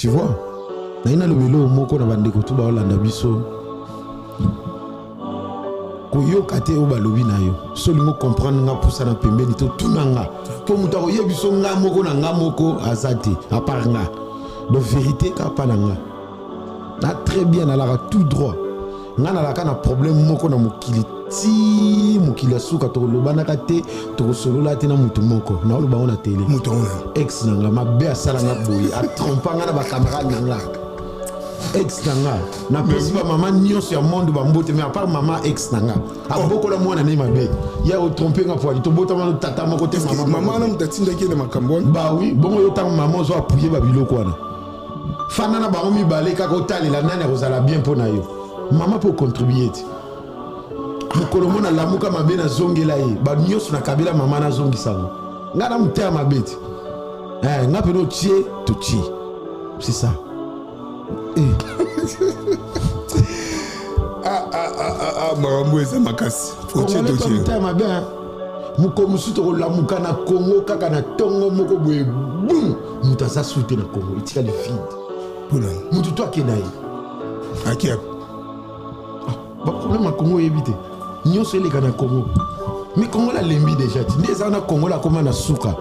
Tu vois? Naina le vélo moko na bande ko tuba olanda biso. Ko yo kate o balobi na yo. Solingo comprendre nga poussa na pembeni to tunanga. Po muta ko yebiso nga moko na nga moko azati à part nga. De vérité ka pa na nga. Na très bien ala tout droit. Nga na la kana problème moko na mokili ti mokili asuka to lobana kate to solola te na mutu moko. Na loba ona télé. Mutu ona. Ex nanga mabe asala nga boyi a trompanga na ba caméra nanga. Ex nanga na pesi ba maman nyonso ya monde ba mbote mais à part maman ex nanga a boko la mwana ne mabe ya o tromper nga poali to bota ma tata moko te maman na mutatinda ki na makambo ba oui bongo yo tang maman zo appuyer ba biloko wana fana na ba mi balé ka ko talela nana kozala bien pona yo maman peut contribuer mukolo mona lamuka mabe na zongela ye ba nyonso na kabila maman na zongi sango nga na mutaya mabeti nga peno tie to tie c'est ça. Marambo eza makasi fotie dossier ma bien muko musuto ko lamuka na Congo kaka na tongo moko boye boum mutaza souté na Congo itika le vide pona mutu toi kenayi akia ba problème à Congo éviter nyonso eleka na Congo mais Congo la lembi déjà ti ndeza na Congo la koma na suka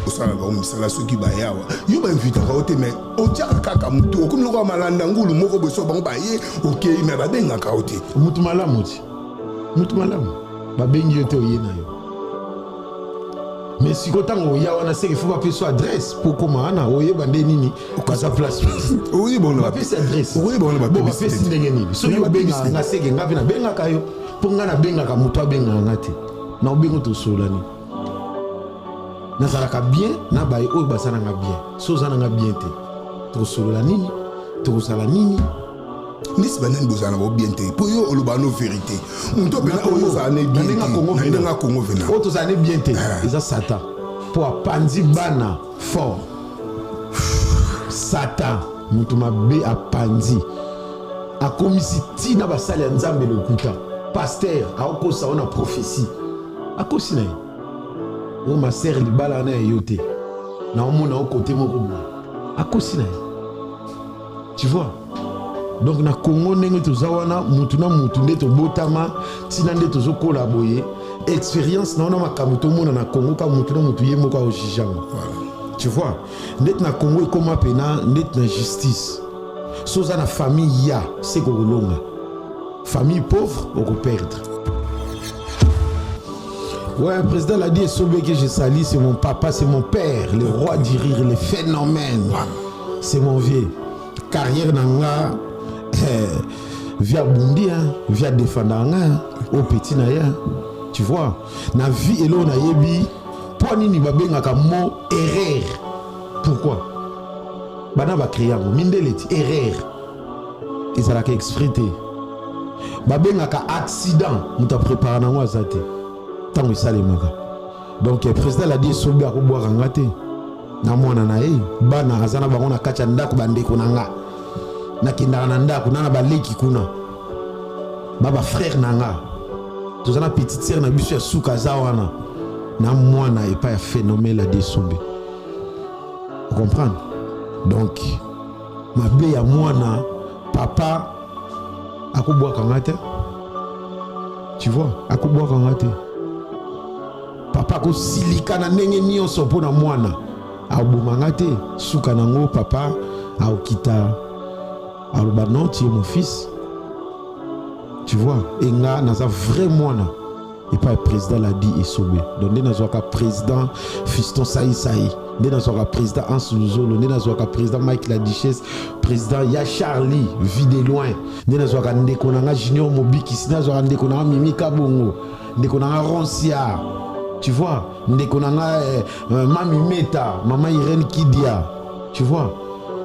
osala ba misala soki ba yawa yo ba invita ka ote mais otiaka kaka mutu okomi loko malanda ngulu moko beso bango ba ye okei mais ba benga ka ote mutu malamu ti mutu malamu ba bengi yo te oye na yo mais si kotango ya wana seke faut pas peso adresse pour comment ana oye ba nde nini okaza place oui bon ba peso adresse oui bon ba peso ndenge nini so yo benga nga seke nga na benga ka yo pour nga na benga ka mutu abenga nga te na obengo to solani nazalaka bien na baye oyo basalanga bien so ozalanga bien te tokosolola nini tokosala nini ndisi banani bozala na bien te po yo oloba no vérité mutu pena oyo ozala ne bien te na Congo vena oyo tozala ne bien te eza satan po apanzi bana fort satan mutu mabe apanzi akomisi ntina basali ya nzambe lokuta paster aokosa ona prophétie akosi na ye o ma sœur libala na yo te na omona au côté moko boye akosi na ye tu vois donc na Congo ndenge toza wana mutu na mutu nde tobotama ntina nde tozokola boye expérience na ona makambo tomona na Congo ka mutu na mutu ye moko aojijanga tu vois ndeti na Congo ekoma pena ndeti na justice so oza na famille ya se kokolonga famille pauvre okoperdre. Ouais, le président l'a dit, Sobé que je salis, c'est mon papa, c'est mon père, le roi du rire, le phénomène. C'est mon vieux. Carrière nanga, via Bundi, via Défendanga, au petit naya. Tu vois, na vie et l'on a yebi, pour nini babenga ka mot erreur. Pourquoi? Bana ba créer un mot, mindeleti, erreur. Et ça l'a qu'exfrité. Babenga ka accident, mouta préparé na moi zate. Tango salemaka donc le président l'a dit sobi akobwaka nga te na mwana na ye bana azana bango na kati ya ndako bandeko na nga nakendaka na ndako nana baleki kuna baba frère na nga toza na petite sœur na biso ya suka aza wana na mwana epai ya phénomène la desombe vous comprenez donc mabe ya mwana papa akobwaka nga te tu vois akobwaka nga te papa ko silika na ndenge nyonso mpona mwana abomanga te suka nango papa aokita aloba non tu es mon fils tu vois et nga naza vrai mwana et pas le président l'a dit esobe donc nde nazwaka président Fiston Saïsaï nde nazwaka président Hans Luzolo nde nazwaka président Mike la Duchesse président ya Charlie vie de loin nde nazwaka ndeko nanga Junior Mobikisi nde nazwaka ndeko nanga Mimi Kabongo ndeko nanga Roncia. Tu vois, ndekonanga Mami Meta, Maman Irène Kidia. Tu vois,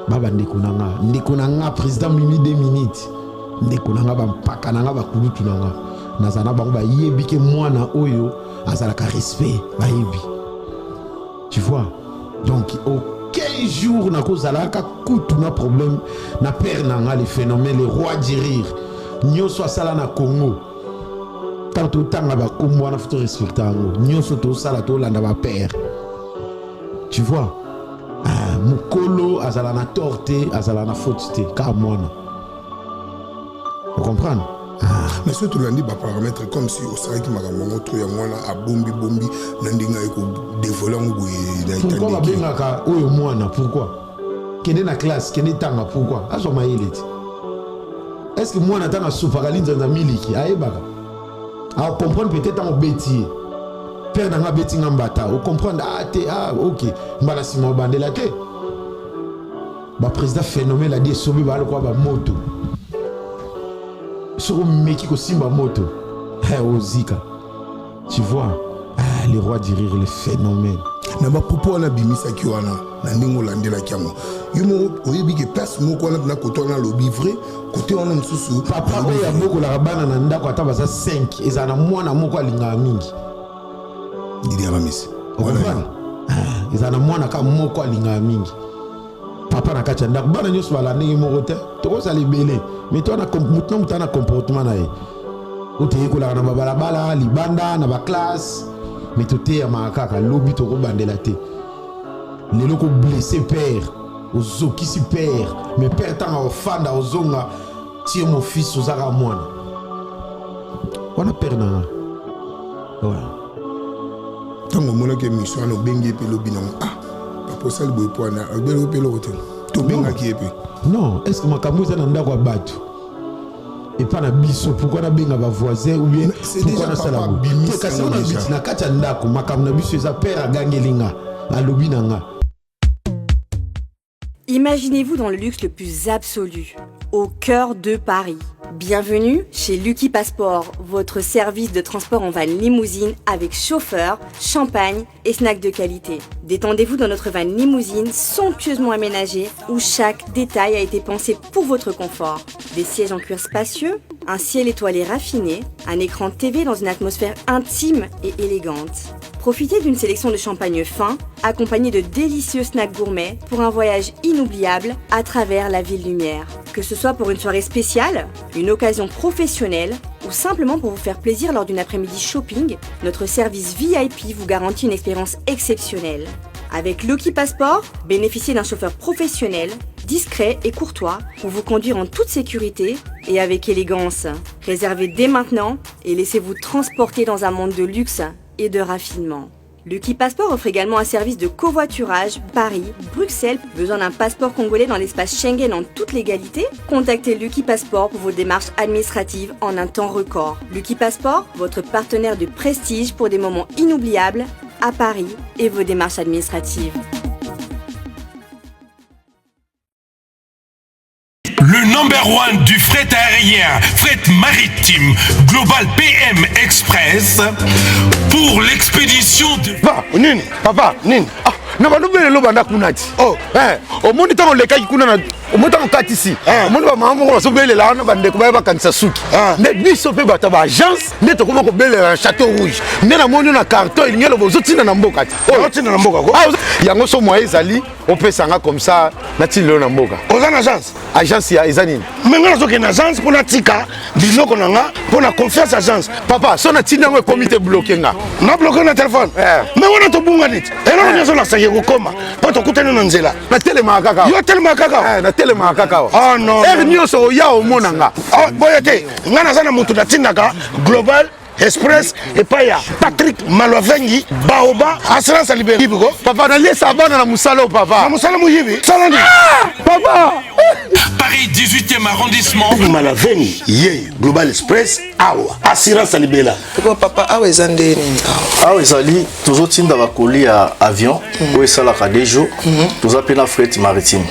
Baba ndekonanga président Mimi 2 minutes. Ndekonanga bampaka nanga bakulutu nanga. Nazana bango ba yebi ke mwana oyo azalaka respect ba yebi. Tu vois, donc aucun jour na kozalaka kutu na problème na père nanga les phénomènes les rois du rire. Nyonso asala na Congo. Tant autant la bakumwa na photo respectant nyonso to sala to landa ba père tu vois mukolo azala na torte azala na faute te ka mwana. Vous comprenez? Mais surtout lundi ba paramètre comme si au sari qui m'a ramené trop ya mwana a bombi nandinga eko dévoiler ngo na Italie. Pourquoi ba bengaka oyo mwana? Pourquoi? Kende na classe, kende tanga pourquoi? Azo mayeleti. Est-ce que mwana tanga soupaka linza miliki ayebaka? A comprendre peut-être en bêtier. Père dans ma bêtise en bata. Vous comprenez? Ok. Mbala sima bandela te. Ba président phénomène a dit sobi ba quoi ba moto. Sur meki ko simba moto. Ozika. Tu vois? Les rois du rire, les phénomènes. Na ba popo na bimisa ki wana na ndingo landela kiamo. Yumo oyebi ke place moko na koto na lobby vrai côté wana msusu papa oya moko la bana na ndako ata baza 5 ezana mwana moko alinga mingi. Didi Aramisi. Voilà. Ezana mwana ka moko alinga mingi. Papa na kacha ndako bana nyoso bala ndenge moko te. Toko sa libele. Mais toi na mutana comportement na ye. Ote ko la na balabala libanda na ba classe. Mais tout est à Makaka, lobby to bandela te. Les locaux blessés père, aux zo qui s'y perd, mais père tant au fanda aux zonga, tire mon fils aux aramoine. On a perdu. Voilà. Tant que mon que mission no bengi pe lobby non papa sal boy poana, belo pe l'hôtel. To benga qui epe. Non, est-ce que ma camouza nanda kwa batu? Et pas na biso pourquoi na benga ba voisin ou bien pourquoi na sala bimisa kasi on a biti na kacha ndako makam na biso eza père agangelinga na lobi nanga. Imaginez-vous dans le luxe le plus absolu, au cœur de Paris. Bienvenue chez Lucky Passport, votre service de transport en van limousine avec chauffeur, champagne et snacks de qualité. Détendez-vous dans notre van limousine somptueusement aménagée où chaque détail a été pensé pour votre confort. Des sièges en cuir spacieux, un ciel étoilé raffiné, un écran TV dans une atmosphère intime et élégante. Profitez d'une sélection de champagne fin, accompagné de délicieux snacks gourmets pour un voyage inoubliable à travers la ville lumière. Que ce soit pour une soirée spéciale, une occasion professionnelle ou simplement pour vous faire plaisir lors d'une après-midi shopping, notre service VIP vous garantit une expérience exceptionnelle. Avec Lucky Passport, bénéficiez d'un chauffeur professionnel, discret et courtois pour vous conduire en toute sécurité et avec élégance. Réservez dès maintenant et laissez-vous transporter dans un monde de luxe et de raffinement. Lucky Passport offre également un service de covoiturage Paris, Bruxelles. Besoin d'un passeport congolais dans l'espace Schengen en toute légalité? Contactez Lucky Passport pour vos démarches administratives en un temps record. Lucky Passport, votre partenaire de prestige pour des moments inoubliables à Paris et vos démarches administratives. Le number one du fret aérien, fret maritime, Global PM Express, pour l'expédition de... Papa, Nini. Na banubele lo banda kunati. O moni tango lekaki kuna na o moni tango katisi. O moni ba mama ko so bele la na bande ko ba kanisa suki. Ne biso pe bata ba agence ne to ko bele un château rouge. Ne na moni na carton il ngelo bozo tina na mboka ti. O tina na mboka ko. Yango so moye ezali on peut sanga comme ça na tilo na mboka. Oza na agence. Agence ya ezanini. Menga zo ke na agence pour na tika biloko na nga pour na confiance agence. Papa, so na tina ngo comité bloqué nga. Na bloqué na téléphone. Mais on a to bunga dit. Et non nyoso na kokoma poto kutana na nzela na telema kaka yo telema kaka na telema kaka oh non nyoso ya omonanga boyete ngana sana mutu datindaka Global Express et paya Patrick Malovengi Baoba assurance libérée biko papa na lesa bana na musalo papa na musalo muyibi salani papa Paris 18e arrondissement Malovengi ye Global Express awa assurance libérée papa awa ezandeni awa ezali toujours tinda bakoli ya avion oyo esalaka des jours toza pe na fret maritime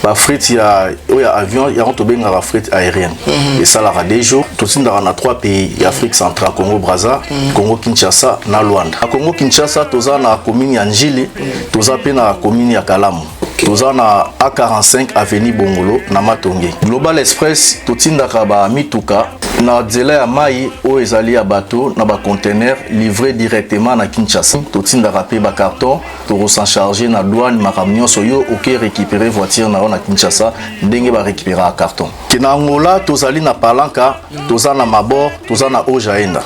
ba fret ya avion yango tobengaka fret aérienne esalaka des jours totindaka na 3 pays ya Afrique centrale Congo Brazza, Congo Kinshasa na Luanda. A Congo Kinshasa toza na commune ya Njili, toza pe na commune ya Kalamu. Toza na A45 avenue Bongolo na Matonge. Global Express totindaka ba mituka na nzela ya mai oyo ezali ya bateau na ba conteneur livré directement na Kinshasa. Totindaka pe ba carton to recharger na douane makambo nyonso yo oke récupérer voiture na Kinshasa ndenge ba récupérer carton. Kina Angola tozali na Palanka, toza na Mabor, toza na Ojaenda.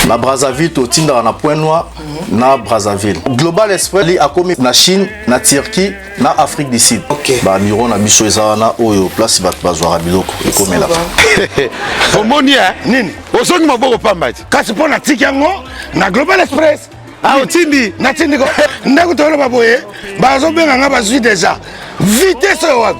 Na Brazzaville totinda na Point Noir na Brazzaville. Global Express li akomi na Chine, na Turquie, na Afrique du Sud. Ba miro na biso eza na oyo place bat bazwara biloko ekomela. Omoni nini? Osongi maboko pambati. Kasi pona tiki yango na Global Express. Ah otindi na tindi ko ndako tolo baboye bazo benga nga bazwi déjà vitesse wapi.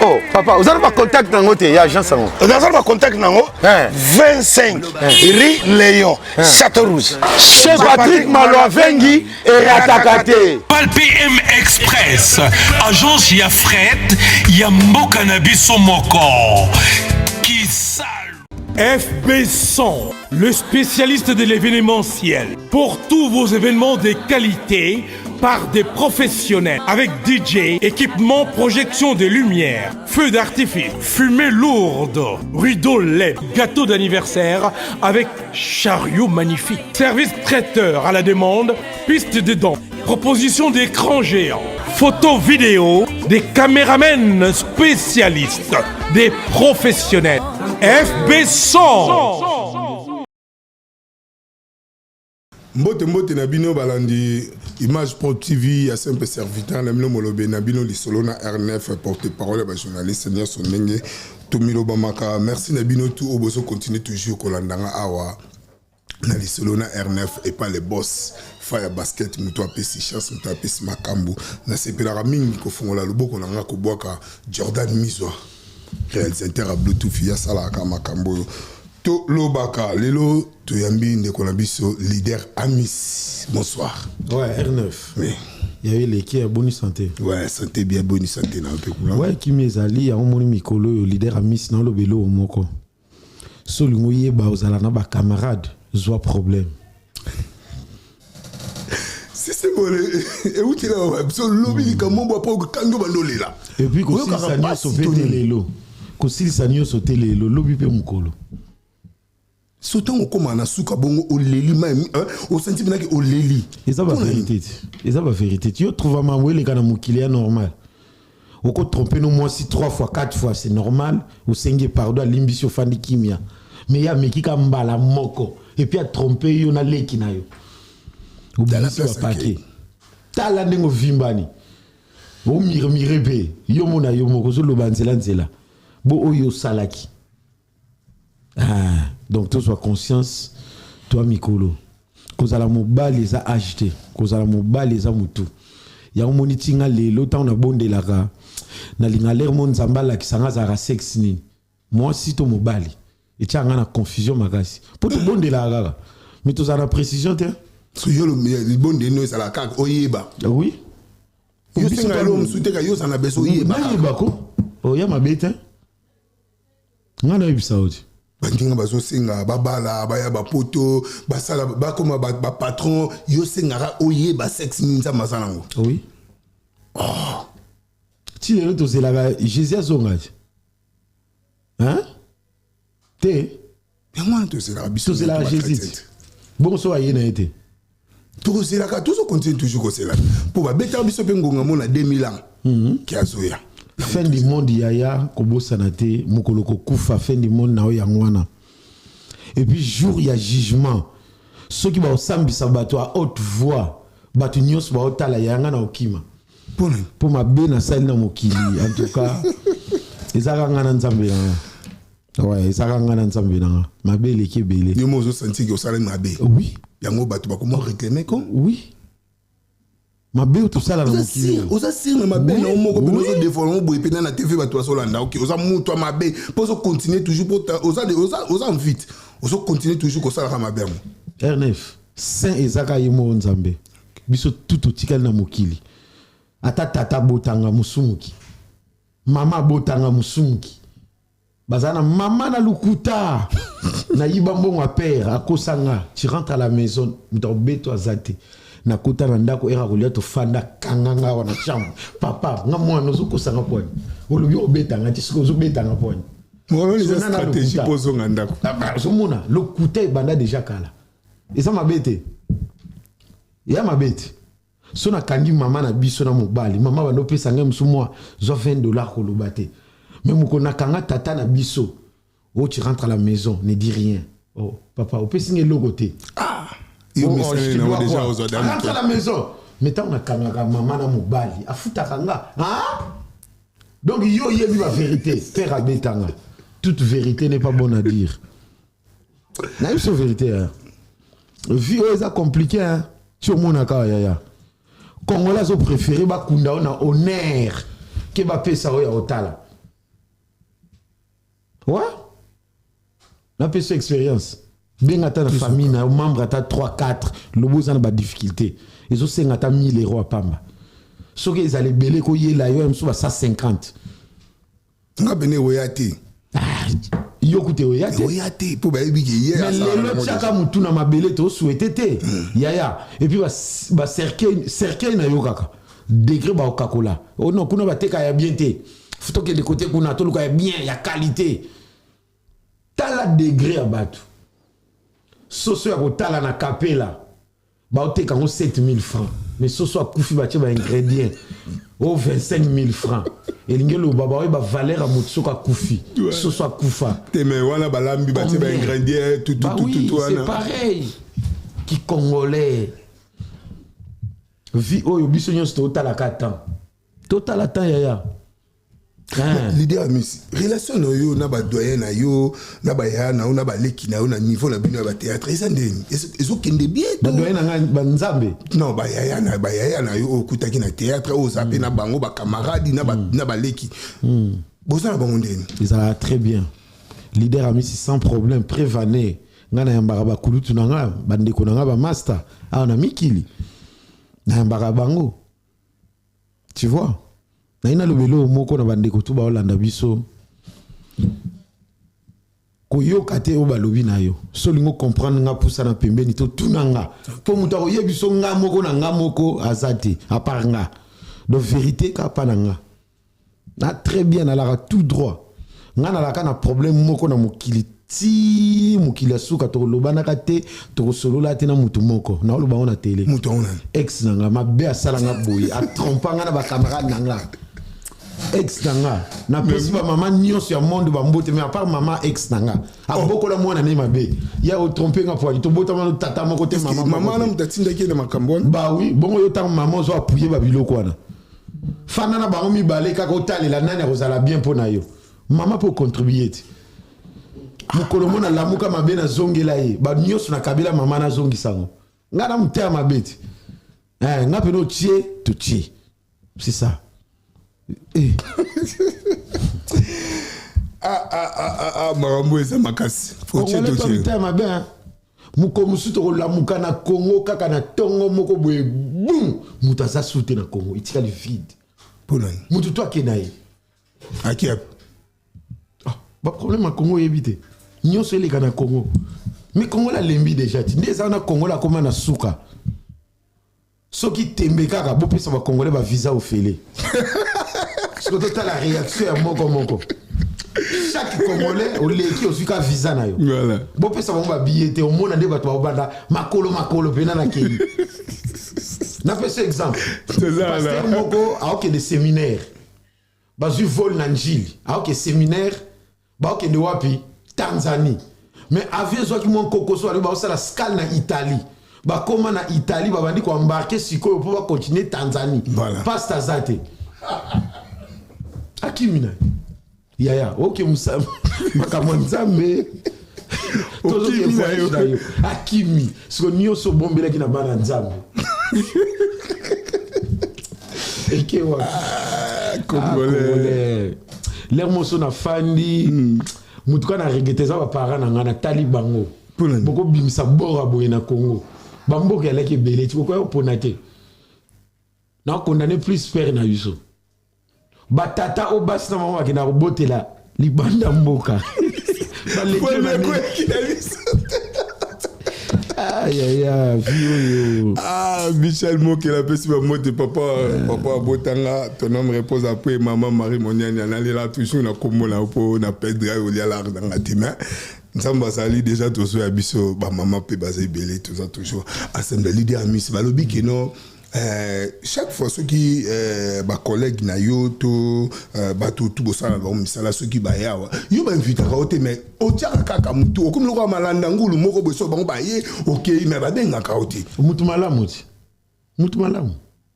Oh papa vous avez pas contact nango te ya agence nango. Vous avez pas contact nango 25 Rue Léon Château Rouge. Chez Patrick Maloavengi et Ratakate. Global PM Express agence ya fret ya mboka na biso moko qui sale. FB100, le spécialiste de l'événementiel. Pour tous vos événements de qualité, par des professionnels, avec DJ, équipement, projection de lumière, feux d'artifice, fumée lourde, rideau LED, gâteau d'anniversaire avec chariot magnifique, service traiteur à la demande, piste de danse, proposition d'écran géant, photo vidéo, des caméramens spécialistes, des professionnels. FB100. Mbote na bino balandi Image Pro TV ya simple serviteur na milo molobe na bino lisolo na R9 porte-parole ba journaliste Nelson Nenge Tomilo Bamaka. Merci na bino tout oboso continue toujours kolandanga awa na lisolo na R9 et pas les boss fire basket muto apesi chance muto apesi makambu na sepelaka mingi kofungola loboko nanga kobwaka Jordan Mizwa réalisateur à Bluetooth ya salaka makambo to lobaka lelo to yambi ndeko na biso leader Amis. Bonsoir. Ouais, R9. Oui. Il y a eu les qui a bonne santé. Ouais, santé bien bonne santé na peu kula. Ouais, qui mezali ya omoni mikolo leader Amis na lobelo moko. Solingo yeba ozala na ba camarade zwa problème. C'est bon. Et où tu là so lobby comme moi pas kango bandolela. Et puis ko si sanyo sauver lelo. Ko si sanyo sauter lelo lobby pe mukolo. Sautant au commande suka bongo au leli même au senti bien que au leli. Et ça va vérité. Et ça va vérité. Tu trouves ma wele kana mukili normal. Au ko tromper no moi si 3 fois 4 fois c'est normal ou senge pardon limbisio fandi kimia. Mais ya meki ka mbala moko et puis a tromper yo na leki na yo. Dans la place paquet. Tala ndengo vimbani. O mirebe yo mona yo moko so lobanzela nzela. Bo oyo salaki. Ah, donc toi sois conscience toi mikolo. Kozala mobali za agité, kozala mobali za mutu. Ya omoni tinga lelo ta na bondelaka. Na linga ler mon zambala kisanga za sex nini. Moi si to mobali. Et tu as une confusion magasi. Pour te bondelaka. Mais tu as la précision te. So yo le bon de nous à la carte oyeba. Oui. Yo singa lo msuteka yo sana beso oyeba. Oyeba ko. Oya mabete. Ngana yibisa oti. Banginga bazo singa babala baya ba poto basala ba comme ba patron yo singa oyeba sex minza masanango. Oui. Oh. Tu le to c'est la Jésus zongaji. Hein? Te. Mais moi to c'est la biso c'est la Jésus. Bon so ayena été. Tout c'est là tout ça continue toujours comme c'est là pour ba beta biso pe ngonga mona 2000 ans qui azoya fin du monde yaya kobo sanate mukoloko kufa fin du monde na yangwana et puis jour ya jugement ceux qui ba osambisa bato à haute voix bato nyos ba otala yanga na okima pour ma bena sali na mokili en tout cas ezaka ngana nzambe na ouais ezaka ngana nzambe na mabele kebele yo mozo senti que osala mabe oui yango bato bakoma réclamer ko oui mabe tout ça là na mokili oza sirme mabe na moko pe ozo déformer boy pe na TV bato asolanda OK oza muto mabe pour continuer toujours pour oza vite ozo continuer toujours ko sala mabe R9 saint ezaka yimo nzambe biso tout otikali na mokili ata tata botanga musumuki mama botanga musumuki bazana maman na lukuta na yiba mbongo père akosanga tu rentres à la maison dans beto azate na kota na ndako era kolia to fanda kanganga wana chambre papa nga mwana ozokosanga poni olobi obetanga ti siko ozobetanga poni moi les stratégies pozo nga ndako zomona lukuta banda déjà kala eza mabete ya mabete so na kangi mama na biso na mobali mama bando pesa nga msumwa zo $20 kolobate. Mais mon kanga tata na biso. Oh, tu rentres à la maison, ne dis rien. Oh, papa, on peut signer le côté. Ah, il est déjà aux autres. Rentre à la maison. Mais tant on a kamera maman na mobali, a fouta kanga. Hein? Donc yo yebi la vérité, faire à betanga. Toute vérité n'est pas bonne à dire. Na une vérité hein. Vie est compliqué hein. Tu mon aka ya. Congolais ont préféré ba kunda on a honneur que ba pesa ya otala. Ouais? La pesa expérience. Bien à ta famille na membre à ta 3 4, le beau ça na difficulté. Ils ont 50 000 euros à Pamba. Ce qu'ils allaient belé ko yé la yo am so 150. Nga bene oyate. Yo koute oyate. Oyate pour ba yebi ki mais le chaka mutu na mabele to souhaité té. Yaya. Et puis ba cercueil na yo kaka. Degré ba okakola. Oh non, kuna ba teka ya bien té. Faut que de côté kuna to luka ya bien, ya qualité. Tala degré à batu. Soso ya kotala na kapela. Ba ote kango 7000 francs. Mais soso a koufi ba tia ba ingrédients. Oh 25 000 francs. Et l'ingelo baba ba valeur à motso ka koufi. Soso a koufa. Te mais wana ba lambi ba tia ba ingrédients tout c'est pareil. Qui congolais. Vi oyo biso nyonso totala ka temps. Totala temps yaya. L'idée Amis, relation no yo na ba doyen na yo, na ba ya na na ba leki na yo na niveau na bino ba théâtre, ça ndeni. Ezo kende bien to. Ba doyen na ba nzambe. Non, ba ya na yo okutaki na théâtre o zape na bango ba camarade na ba leki. Boza na bango ndeni. Ils allaient très bien. Leader Amis sans problème, prévané. Ngana yambara ba kulutu na nga, bandeko na nga ba master. Ah on a mikili. Na yambara bango. Tu vois? Na ina lobelo moko na bandeko tu ba olanda biso koyoka te o balobi na yo solingo comprendre nga pousa na pembeni to tunanga po muta oyebiso nga moko na nga moko azati à part nga de vérité ka pa nga na très bien na la tout droit nga na la kana problème moko na mokili ti mokili asuka to lobana ka te to solola te na mutu moko na loba on a télé mutu on ex nanga mabe asala nga boyi a trompanga na ba camarade nanga ex nanga na pesi ba maman nyonso ya monde ba mbote mais à part maman ex nanga a boko la mwana ne mabe ya o tromper nga poali to bota ma tata moko te maman na mutatinda ki na makambo ba oui bongo yo tang maman zo appuyer ba biloko wana fana na bango mi balé ka ko talela nani rozala bien pona yo maman pour contribuer mukolo mona lamuka mabe na zongela ye ba nyonso na kabila maman na zongi sango nga na mutema mabeti nga peno tie to tie c'est ça. Marambo eza makasi. Faut que ma bien. Muko musuto la muka na Congo kaka na tongo moko boye boum mutaza soute na Congo itika le vide. Ponani. Mutu toi kenaye. Akiap. Ah, ba problème à Congo éviter. Nyonso ele kana Congo. Mais Congo la lembi déjà. Ndeza na Congo la koma na suka. Soki tembe kaka bo pesa ba Congolais ba visa ofele. Parce que total la réaction à moko. Chaque Congolais au leki au suka visa na yo. Voilà. Bo pesa ba billet au monde de bato ba banda makolo pena na kei. Na fait ce exemple. C'est ça là. Moko a ok des séminaires. Ba ju vol na njili. A ok séminaire ba ok de wapi Tanzanie. Mais avion zo ki mon kokoso ali ba osala scale na Italie. Ba koma na Italie ba bandi ko embarquer sikoyo pour continuer Tanzanie. Voilà. Pas Tazate. Akimina. Yaya, OK Moussa. Makamanzambe. OK Akimi. Ce que nous sommes bombés qui na bana nzambe. Et que wa Congolais. L'air moso na fandi. Mutuka na regete za ba parents na ngana talibango. Boko bimisa bora boye na Congo. Bamboka ya leki belé tu ko ponate. Na condamné plus père na yuso. Batata o bas na mama ki na robotela libanda mboka. Aïe vieux. Ah Michel Moke la pesi ba mote papa botanga ton homme repose après maman Marie Moniani aller là toujours na komola po na pedra o lia la dans la tima. Nzamba sali déjà to so ya biso ba maman pe bazé belé tout ça toujours assemblée l'idée Amis balobi que non chaque fois ceux qui collègues na yo to bato tout bosala ba misala ceux qui ba yawa yo ba invite ka ote mais otia kaka mutu okomi loko malanda ngulu moko boso bango ba ye OK mais ba benga ka ote mutu malamu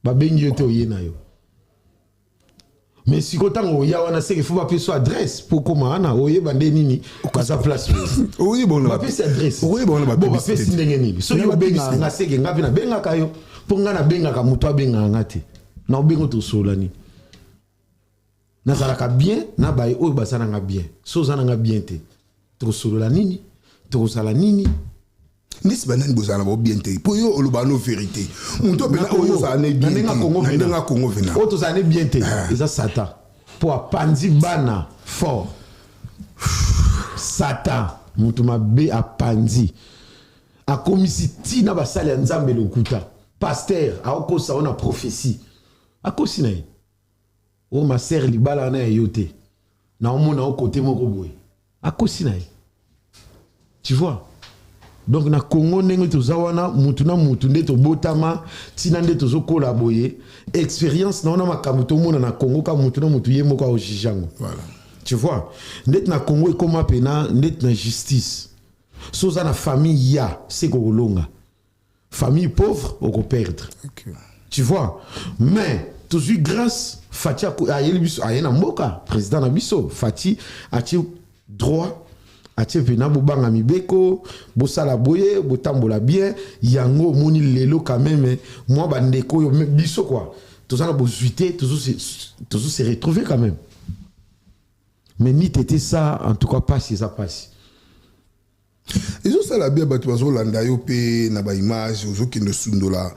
ba bengi yote oyena yo mais si kotango ya wana c'est qu'il faut pas faire adresse pour comment ana oye bande nini ka sa place oui bon ba faire adresse oui bon ba faire sindenge nini so yo benga nga seke nga vina benga kayo pour nga na benga ka mutu abenga ngate na obengo to solani na zalaka bien na ba oyo basana nga bien so zana nga bien te to solola nini to sala nini nisi banani bozala ba bien te po yo olobano vérité mutu bena oyo za ne bien na Congo vena oto za ne bien te eza satan po apandi bana fort satan mutu mabe apandi akomisi tina basali ya nzambe lokuta pasteur aokosa ona prophétie akosi na ye o ma sœur libala na yo te na omona o côté moko boye akosi na ye tu vois. Donc na Congo ndenge tozawana mutu na mutu nde to botama tina nde tozo collaborer expérience na ona makambo to mona na Congo ka mutu na mutu ye moko o jijango. Voilà. Tu vois, ndet na Congo e koma pena ndet na justice. Soza na famille ya c'est ko longa. Famille pauvre on ko perdre. Okay. Tu vois, mais toujours grâce Fati a yelibiso ayena mboka président na biso Fati a droit atie vena bobanga mibeko bosala boye botambola bien yango moni lelo quand même moi bandeko yo biso quoi tout ça na bozuité toujours se retrouver quand même mais ni tété ça en tout cas pas si ça passe ils ont ça la bien bato bazo landa yo pe na ba image ozo ki ne sundola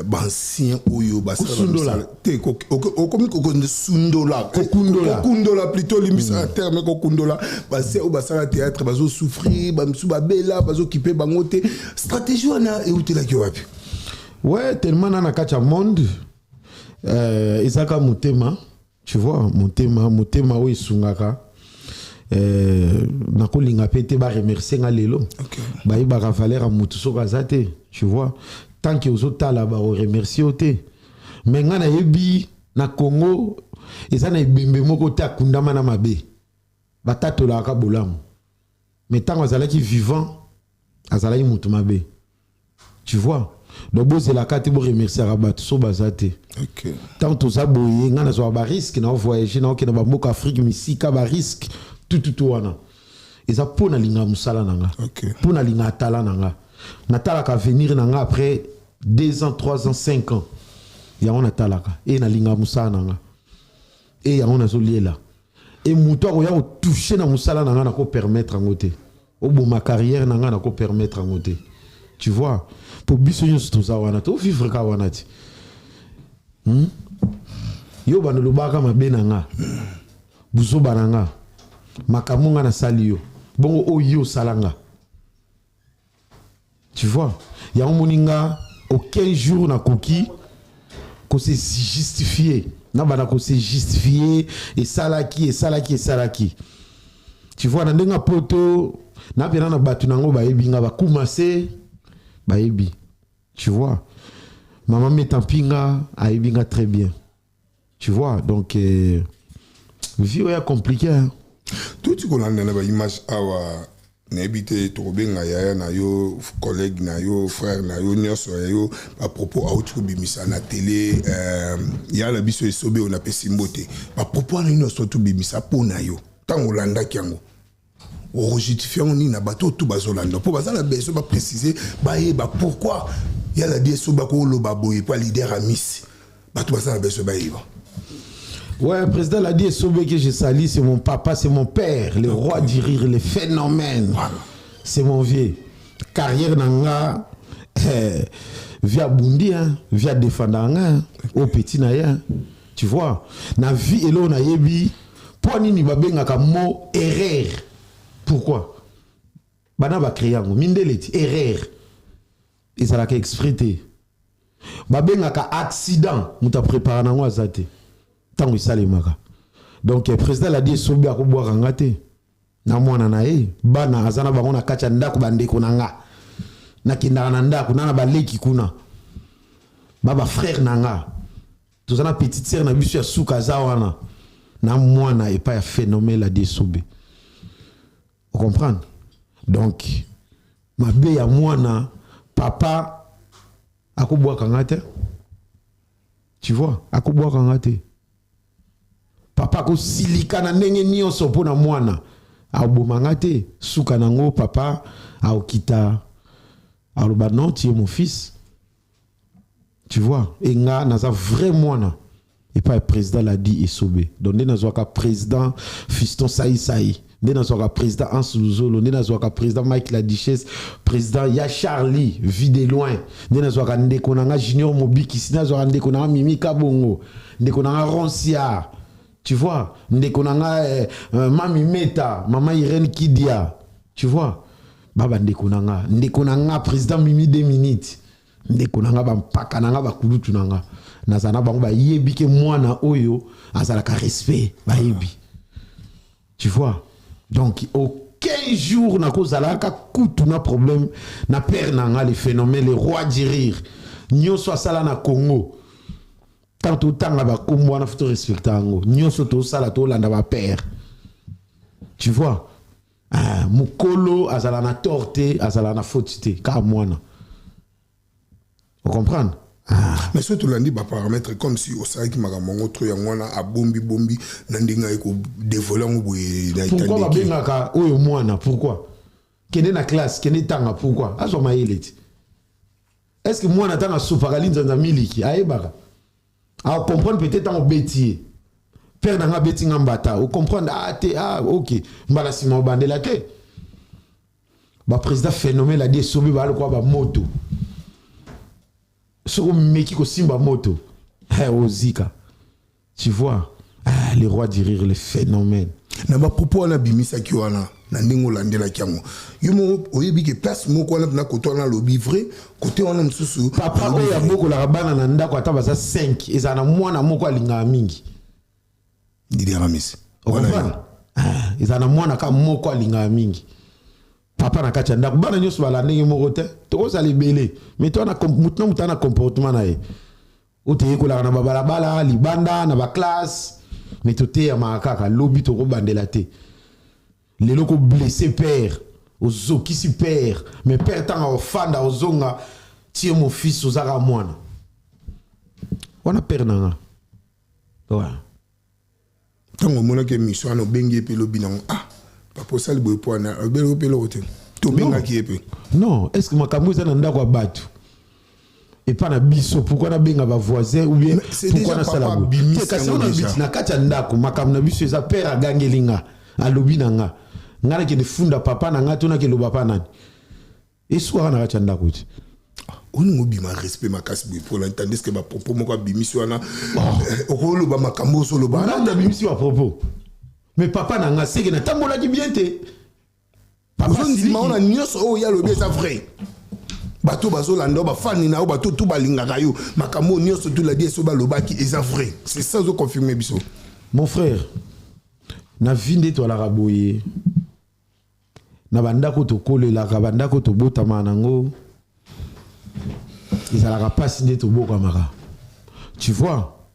bansien oyo basala te ko komi ko ne sundola kokundola plutôt limisa terme kokundola base o basala théâtre bazo souffrir bamsu babela bazo kipe bango te stratégie wana e utila ki wapi ouais tellement na kacha monde ezaka motema tu vois motema o isungaka na kolinga pete ba remercier nga lelo ba iba valeur a mutu soka zate tu vois tant que ozotala ba remercier ote mais nga na yebi na Congo ezana ibembe moko ta kundama na mabe batatola ka bolamu mais tant azalaki vivant azalaki mutu mabe tu vois donc bozela ka te bo remercier rabat so bazate OK tant to zaboye nga na zo ba risque na voyager na okena ba mboka Afrique misika ba risque tout wana eza pona linga musala nanga pona linga atala nanga natala ka venir nanga après 2 ans 3 ans 5 ans ya on atala ka et na linga musala nanga et ya on azoliela et muto ko ya toucher na musala nanga na ko permettre ngote au bon ma carrière nanga na ko permettre ngote tu vois pour biso tout ça wana to vivre ka wana ti yo banolo baka mabenanga buzo bananga makamunga na salio bongo oyo salanga tu vois ya moninga aucun jour na koki ko se justifier na bana ko se justifier et salaki tu vois na ndenga poto na pena na batu nango ba yebi nga ba kumase ba yebi tu vois maman metampinga a yebi nga très bien tu vois donc vie est compliqué hein? Tout ce qu'on a dans la image awa n'habite to benga ya na yo collègue na yo frère na yo nyoso yo à propos a autre bimisa na télé ya la biso esobe on appelle simbote à propos na une sorte bimisa pona yo tango landa kiango o justifiant ni na bato tout bazolanda pour bazala beso ba préciser ba pourquoi ya la biso ba ko lo baboye pas leader amis bato bazala beso ba yiba. Ouais, le président l'a dit, que je salue, c'est mon papa, c'est mon père, le roi du rire, le phénomène. Voilà. C'est mon vieux. Carrière nanga, via Bundi, hein, via Defandanga, au petit naya. Tu vois, na vie et l'on a yebi, pour nini babenga ka mot erreur. Pourquoi? Bana ba créer un mindeleti erreur. Et ça l'a exprité. Babenga ka accident, muta préparer nango azate. Tango isalemaka donc le président l'a dit sobi akobwaka nga te na mwana na ye bana azana bango na kacha ndako bandeko nanga na kindaka na ndako na baleki kuna baba frère nanga tous ana petite sœur na biso ya suka zawana na mwana et pas ya phénomène la désobé. Vous comprenez? Donc ma bé ya mwana papa akobwa kangate. Tu vois, akobwa kangate. Papa ko silika na ndenge nyonso pona mwana. Abomanga te suka nango papa aokita aloba non tu es mon fils. Tu vois, et nga naza vrai mwana et pas le président l'a dit et sobé. Donc nous avons un président Fiston Saï. Nous avons un président Hans Luzolo, nous avons un président Mike la Duchesse, président Ya Charlie, vie de loin. Nous avons un Ndekonanga Junior Mobiki, nous avons un Ndekonanga Mimi Kabongo, Ndekonanga Roncia. Tu vois, Ndekonanga Mami Meta, Maman Irene Kidia. Tu vois, Baba Ndekonanga président Mimi 2 minutes. Ndekonanga bampaka nanga bakulutu nanga. Nazana bango ba yebi ke mwana oyo azalaka respect ba yebi. Tu vois? Donc aucun jour na kozalaka kutu na problème na père nanga les phénomènes les rois du rire. Nyonso asala na Congo. Tant autant ba kombo na futo respecta ngo. Nyonso to sala to landa ba père. Tu vois? Mukolo azala na torte, azala na faute ka mwana. Vous comprenez? Mais surtout lundi ba paramètre comme si au saki makamongo tro yangwana a bombi nandinga eko dévoiler ngo na itandi. Pourquoi ba bengaka oyo mwana? Pourquoi? Kende na classe, kende tanga pourquoi? Azo maeleti. Est-ce que mwana tanga supakali nzanza miliki ayebaka? A comprendre peut-être en bêtier. Père nanga beti ngambata, ou comprendre OK, mbala sima obandela te. Ba président phénomène la dit sobi ba quoi ba moto. Sur meki ko simba moto ozika. Tu vois les rois du rire les phénomènes na ba propos na bimisa ki wana na ndingo landela kiango yumo oyebi ke place moko wana na koto na lobi vrai côté wana msusu papa oya boko la bana na ndako ata baza 5 ezana mwana moko alinga mingi ndidi ramisi wana ezana mwana ka moko alinga mingi. Papa na kacha ndako bana nyoso bala ndenge moko te tokoza libele mais toi na mutana comportement na ye ote ko la na babala libanda na ba classe mais toté ya makaka lobi to ko bandela te lelo ko blessé père ozoki si père mais père tanga ofanda ozonga tie mon fils ozaka mwana wana père nanga ouais tango mona ke mission no bengi pe lobi nango papa sali boy poana albelo pe lote to benga ki epe non est-ce que makambo za na ndako ya batu et pas na biso pourquoi na benga ba voisin ou bien pourquoi na sala bo te kasi on habite na kati ya ndako makambo na biso eza père agangelinga alobi nanga ngala ke funda papa nanga tona ke loba pa nani et soit na kati ya ndako ti on ngobi ma respect makasi boy pour l'entendre ce que ba propos moko bimisi wana okolo ba makambo so loba na bimisi wa propos. Mais papa nanga seke na tambola ki bien te. Papa si on a nyos o ya lobi ça vrai. Bato bazo lando ba fani na o bato tout balinga kayo makambo nyos tout la die so ba lobaki est vrai. C'est ça zo confirmer biso. Mon frère na vinde to la raboyer. Na bandako to kolela ka bandako to botama nango. Ils ala pas signé to boka mara. Tu vois?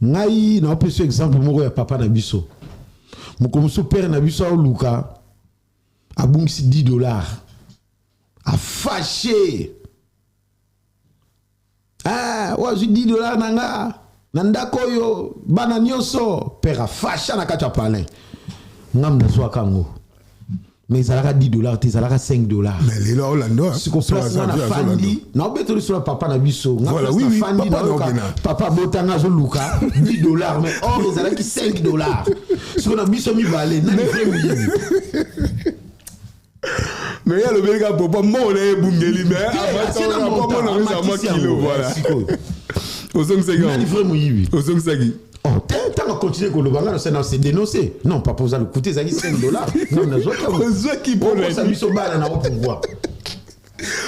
Ngai na opé exemple moko ya papa na biso. Mokomuso père na biso au luka abungisi $10 a fâché wazu $10 nanga nandako yo bana nyonso père a fâché na kacha palin ngam na swa kango mais zalaka $10 te zalaka $5 mais les là Orlando si ko place na fandi na obeto sur papa na biso ngam voilà, oui, fandi na papa botanga zo luka $10 mais or zalaki $5 si on a biso mi balé na mais ya le belga papa mo na ebungeli mais abata na papa na mesa kilo voilà ozong segi ozong segi oh tant à continuer ko lobanga c'est dénoncer non pas pour ça le coûter zaki $5 non na zoka qui pour la biso bana na pouvoir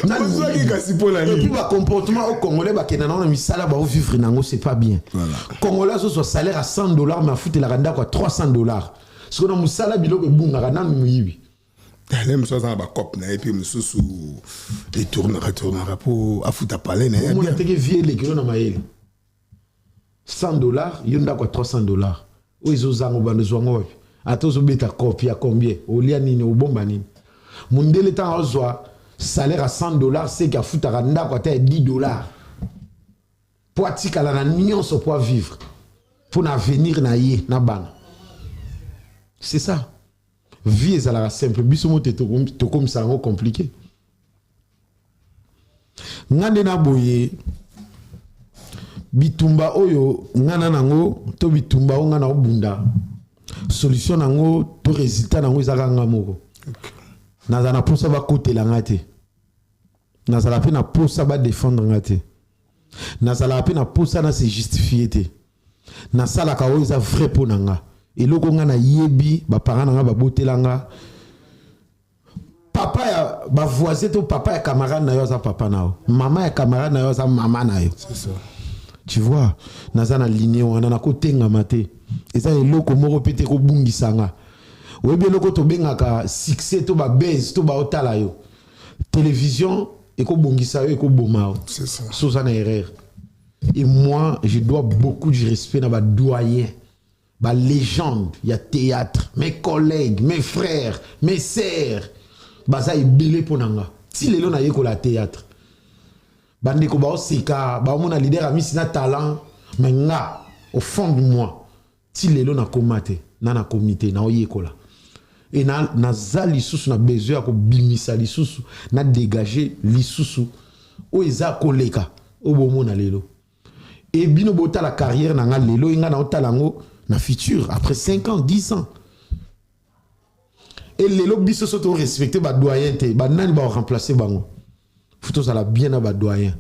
Bonsoir kasi pour la et puis le comportement au Congolais ba kenana na misala ba vivre nango c'est pas bien. Voilà. Congolais so salaire à $100 mais à foutre la randa quoi $300. Ce qu'on a musala biloko bunga na muyibi. Même chose dans la cop, et puis monsieur il tournera pour affuta palais. On a été vieux les kilos dans maïl. $100, il y a quoi $300. Où ils ont un besoin. Attends, vous mettez copie à combien? Au lianine, au bon banine. Mon délai temps salaire à $100, c'est qu'à foutre à randa quoi $10. Pour attirer la nion sur pour vivre. Pour n'avenir na yé na ban. C'est ça. Vie est à la simple. Bisomo te comme ça compliqué. Ngande na boye bitumba oyo ngana nango to bitumba o ngana obunda. Solution nango to résultat nango ezaka ngamoko. Nazana posa ba côté la ngate. Nazala pe na posa ba défendre ngate. Nazala pe na posa na se justifier te. Nasala ka o eza vrai po nanga. Et loko nga na yebi ba parents nga ba botelanga papa ya ba voisin to papa ya camarade na yo za papa na yo maman ya camarade na yo za maman na yo c'est ça tu vois naza na ligne wana na kotenga mate eza eloko moko pete ko bungisanga oyebi eloko to bengaka succès to ba base to ba otala yo télévision et ko bungisa yo et ko boma c'est ça sous une erreur et moi je dois beaucoup de respect na ba doyen. Bah légende, il y a théâtre, mes collègues, mes frères, mes sœurs, bah ça est belé pour nanga. Si les gens n'aient que la théâtre, bah ndeko bah oseka, bah mon leader a mis sina talent, mais nga au fond de moi, si les gens n'a commaté, na comité, na oyekola. Et na zali sous na besoin ko bimisa li sous na dégager li sous o eza koleka o bomo na lelo. Et bino bota la carrière na nga lelo inga na otalango na futur, après 5 ans, 10 ans. Et les lobbies se sont respectés, bah doyen, bah nani va remplacer bango. Faut ça la bien à bah doyen.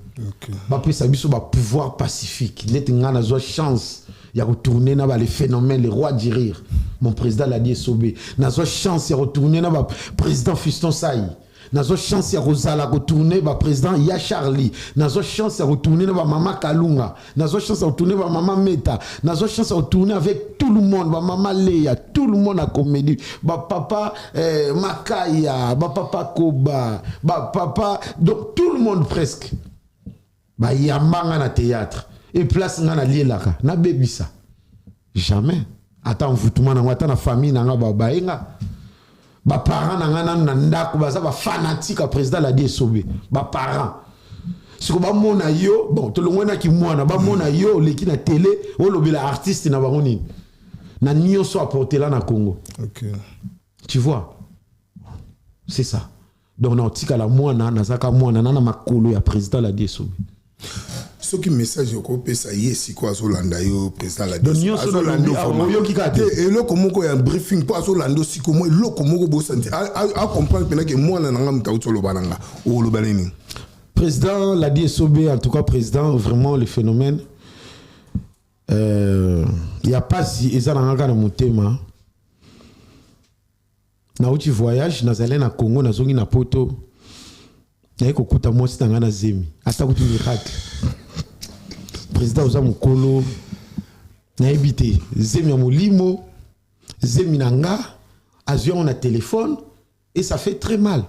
Bah puis ça biso bah pouvoir pacifique. Net ngana zo chance. Il y a retourné na bah les phénomènes, les rois du rire. Mon président l'a dit Sobé. Na zo chance il y a retourné na bah président Fiston Saï. Nazo chance ya Rosala retourner ba président Ya Charlie. Nazo chance ya retourner ba maman Kalunga. Nazo chance ya retourner ba maman Meta. Nazo chance ya retourner avec tout le monde, ba maman Léa, tout le monde a comédie. Ba papa Makaya, ba papa Koba, ba papa donc tout le monde presque. Ba yambanga na théâtre et place nga na lielaka. Na bebisa. Jamais. Attends vous tout monde na famille na ba baenga. Ba parents nangana nandako baza ba fanatique à président la DSOB ba parents si ko ba mona yo bon to longona ki mwana ba mona yo leki na télé o lobela artiste na bango nini na nyonso apporter là na Congo. OK. Tu vois? C'est ça. Donc na otika la mwana na zaka mwana na makolo ya président la DSOB. Ce qui message au copé ça y est si quoi sur l'andayo président la donc nyonso na lando yo ki kate et le komoko ya briefing pas sur lando si comment le komoko bo santé à comprendre que moi na ngam ta utolo bananga o lo banini président la DSOB en tout cas président vraiment le phénomène il y a pas si ezana ngaka na motema na uti voyage na zalé na Congo na zongi na poto na ekokuta moi si na zemi ata kuti miracle président oza mokolo na ebité zemi ya molimo zemi nanga azwi on a téléphone et ça fait très mal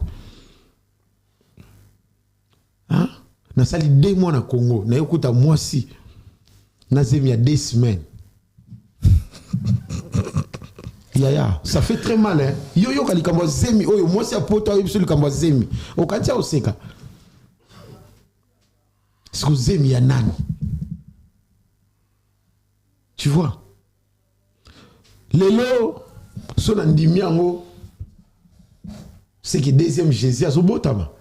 hein na sali 2 mois na Congo na ekokuta moi si na zemi ya 2 semaines yaya ça fait très mal hein yo kalikambo zemi oyo moi si apoto ayo biso likambo zemi okatia oseka c'est zemi ya nani. Tu vois? Lelo, son andimiango, c'est que deuxième Jésus a zobotama.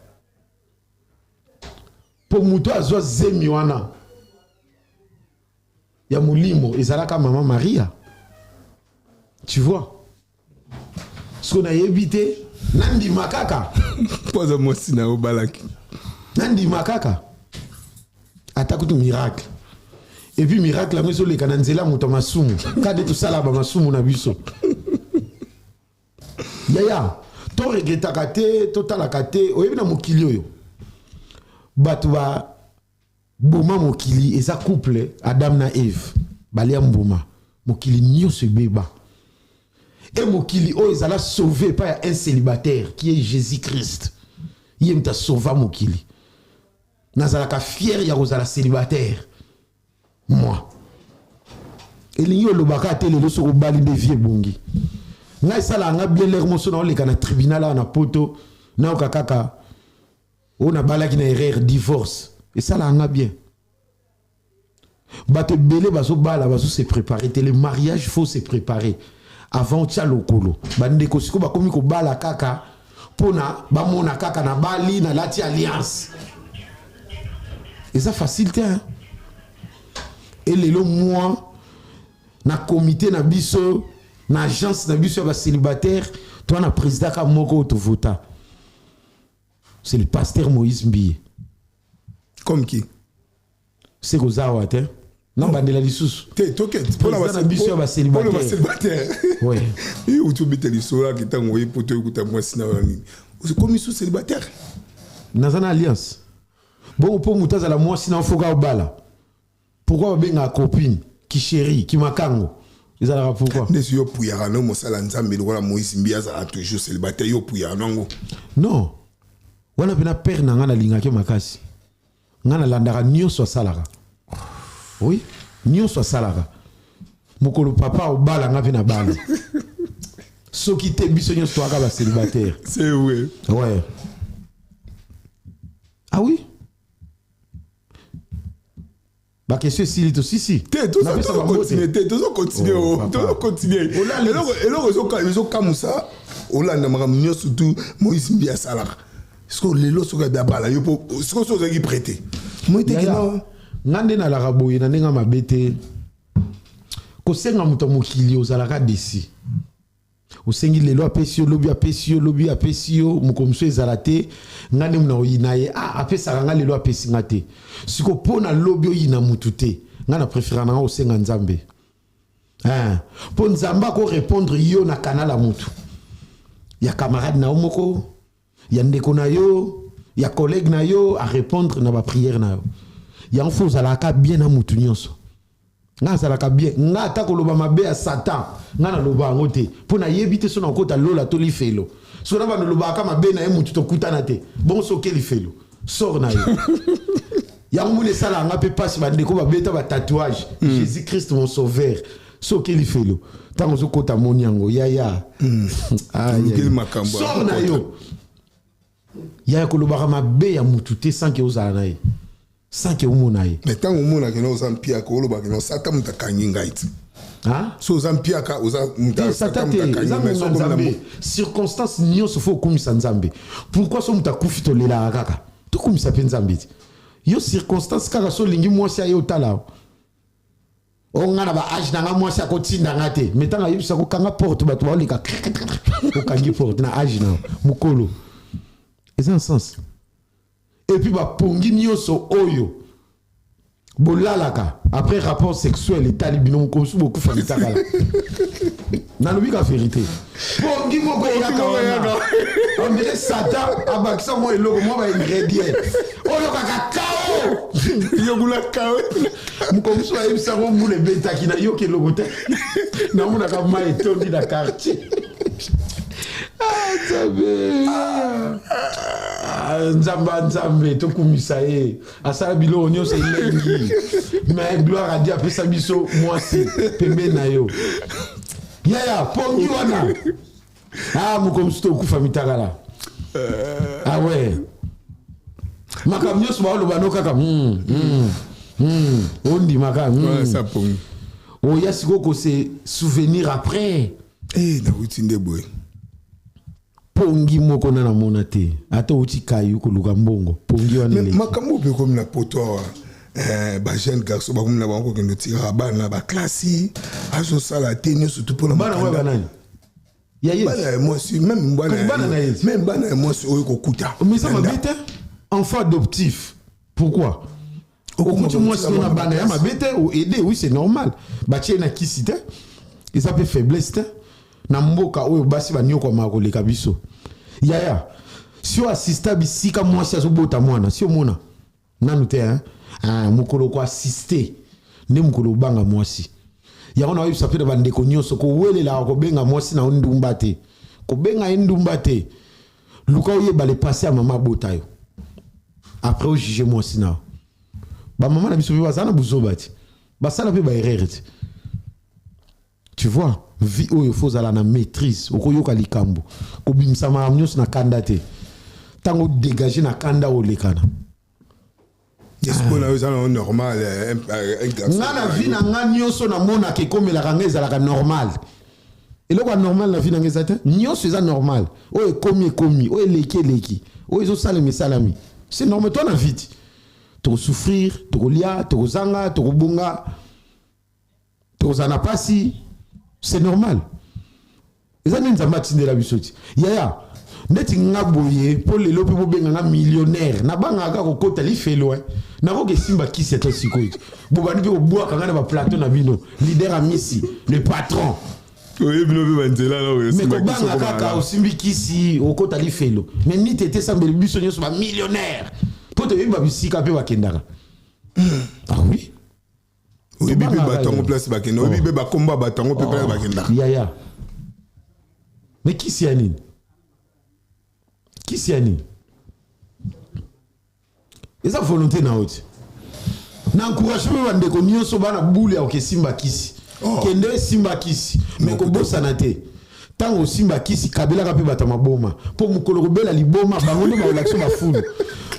Pour muto a zo zemi wana. Ya mulimo, ezalaka maman Maria. Tu vois? Ce qu'on a évité, nandi makaka. Pas moi si na obalaki. Nandi makaka. Atakutu miracle. Et puis miracle la maison les kananzela mutamasumu kade tout ça là ba masumu na biso yaya to regretta kate to tala kate oyebi na mokili oyo batu ba boma mokili eza couple Adam na Eve balia mbuma mokili nyonso beba Et Mokili, oh, ils allaient sauver par un célibataire qui est Jésus-Christ. Il aime ta sauver Mokili. Nazalaka fier, il y a Rosala célibataire. Moi. Et l'igno le baka télé le sur bali de vieux bongi. Ngai sala nga bien l'air moso na oleka na tribunal na poto na okakaka. On a balaki na erreur divorce. Et ça là nga bien. Bato belé baso bala baso se préparer. Le mariage faut se préparer. Avant tia lokolo. Bande ko siko ba komi ko bala kaka pona ba mona kaka na bali na lati alliance. Et ça facilité hein. Et les moi na comité na biso na agence na biso ba célibataire toi na président ka moko to vota. C'est le pasteur Moïse Mbiye. Comme qui? C'est Rosawa hein. Non bandela lisusu. T'inquiète, pour la biso ba célibataire. Ouais. Et où tu bite les sola qui t'a envoyé pour te écouter moi sina nini. C'est comme sous célibataire. Nazana alliance. Bon pour mutaza la moi sina foka obala. Pourquoi benga copine qui chérie qui makango? Ils allaient pourquoi? N'est-ce yo puyara no mosala nzambe le wala Moïse Mbiya za toujours célibataire yo puyara nango. Non. Wana pena père na ngana lingaki makasi. Ngana landaka nyonso salaka. Oui, nyonso salaka. Mokolo papa obala nga pena bala. Soki te biso nyonso aka ba célibataire. C'est vrai. Ouais. Ah oui? Bah question si si. Tout ça continuer, tout continuer. Et là les autres comme ça, Hollande m'a mis surtout Moïse Mbiya salaka. Est-ce que les lots sont d'abala yo pour ce que sont qui prêter. Moi te que ngande na la raboye na ndenga mabete. Ko senga muto mokili ozalaka desi. Osengi lelo apesio lobby apesio mukomso ezalate ngane muna oyinaye apesa nga lelo apesi ngate siko pona lobby oyina mutute ngana préférer nga osenga nzambe po nzamba ko répondre yo na kanala mutu ya camarade na omoko ya ndeko na yo ya collègue na yo à répondre na ba prière na yo ya mfo zalaka bien na mutu nyonso nga zalaka bien nga atako loba mabe ya Satan nga na loba ngote pona yebite so na kota lola to li felo so na ba loba ka mabe na mutu to kutana te bon so ke li felo sort na yo ya mule sala nga pe passe ba ndeko ba beta ba tatouage Jésus Christ mon sauveur so ke li felo tango zo kota moniango ya quel makambo sort na yo ya ko loba ka mabe ya mutu te sans que ozala na ye sans que umonaye mais tant umona que nous ampia ko loba que nous sata mutakanginga iti so zampia ka uza sata nzambe circonstance nyonso faut kumisa nzambe pourquoi so mutakufi to lela kaka to kumisa pe nzambe yo circonstance kaka so lingi mwasi ayo tala o ngana ba age na mwasi akotinda ngate metanga yibisa ko kanga porte bato ba olika ko kangi porte na age na mukolo c'est un sens. Et puis, bah, pongi nyonso oyo. Bolalaka. Après rapport sexuel, les talibans comme beaucoup famille takala. Nalobi ka vérité. Pongi moko yaka wana. On dirait Satan abakisa moi et logo moi ba ingrédient. Oyo kaka kao. Yo gula kao. Muko mso ayi sango mule beta kina yo ke logo te. Na muna ka mai tondi na quartier. Nzambe to kumisa ye asala bilo onyo se lengi mais gloire à Dieu après ça biso moi si pembe na yo ya pongi wana mukomsto kufa mitakala ouais makamnyo so ba no kaka ondi makam ça pongi ya siko ko se souvenir après na witinde boy pongi moko na mona te ata uti kayu ko luka mbongo pongi wana le makambo pe comme na poto ba jeune garçon ba comme na banko ke notira bana ba classe aso sala tenyo surtout pour bana wa banani ya yes bana moi si même bana moi si o ko kuta mais ça mabete enfant adoptif pourquoi okuti moi si na bana ya mabete ou aider oui c'est normal ba tiena kisite et ça peut faiblesse na mboka oyo basi banyoko makoleka biso yaya si o assista bisika mwasi azobota mwana si omona nanu te mukolo ko assister ne mukolo banga mwasi ya on a eu ça peut de bande ko nyonso ko wele la ko benga mosi na ndumba te ko benga ndumba te luka oye ba le passer à maman botayo après au juger mosi na ba maman na biso ba sana buzobati ba sala pe ba erreur. Tu vois, vie où il faut aller na maîtrise, au koyoka likambo, ko bimsa ma amnyos na kanda te. Tango dégager na kanda o lekana. Est-ce qu'on a eu normal Ngana vie na nganyoso na mona ke komela kangeza la normal. Et le quoi normal la vie na ngeza te? Nyoso c'est normal. O e komi, o e leki. O ezo salami salami. C'est normal toi na vite. To souffrir, to lia, to zanga, to bunga. To zana pasi. C'est normal. Et ça, nous avons la bisoti. Yaya, net ngaboye pour les lopes pour benga millionnaire. Na banga ga ko kota li fait loin. Na ko ke simba ki c'est aussi ko. Bobani be bois kanga na plateau na bino. Leader à Messi, le patron. Oui, bino be banzela là. Mais ko banga kaka o simbi kisi o kota li fait lo. Mais ni tete sambeli biso nyoso ba millionnaire. Pour te ba bisika pe bakendaka. Ah oui. Oui, bébé batango place bakenda. Oui, bébé bakomba batango pe place bakenda. Yaya. Mais qui c'est Anine? Qui c'est Anine? Et ça volonté na haute. Na encourage me bande ko nyonso bana boule ya ke simba kisi. Kende simba kisi. Mais ko bossa na te. Tango simba kisi kabila ka pe batama boma. Po mukolo ko bela liboma bangondo ba relaxo ba fulu.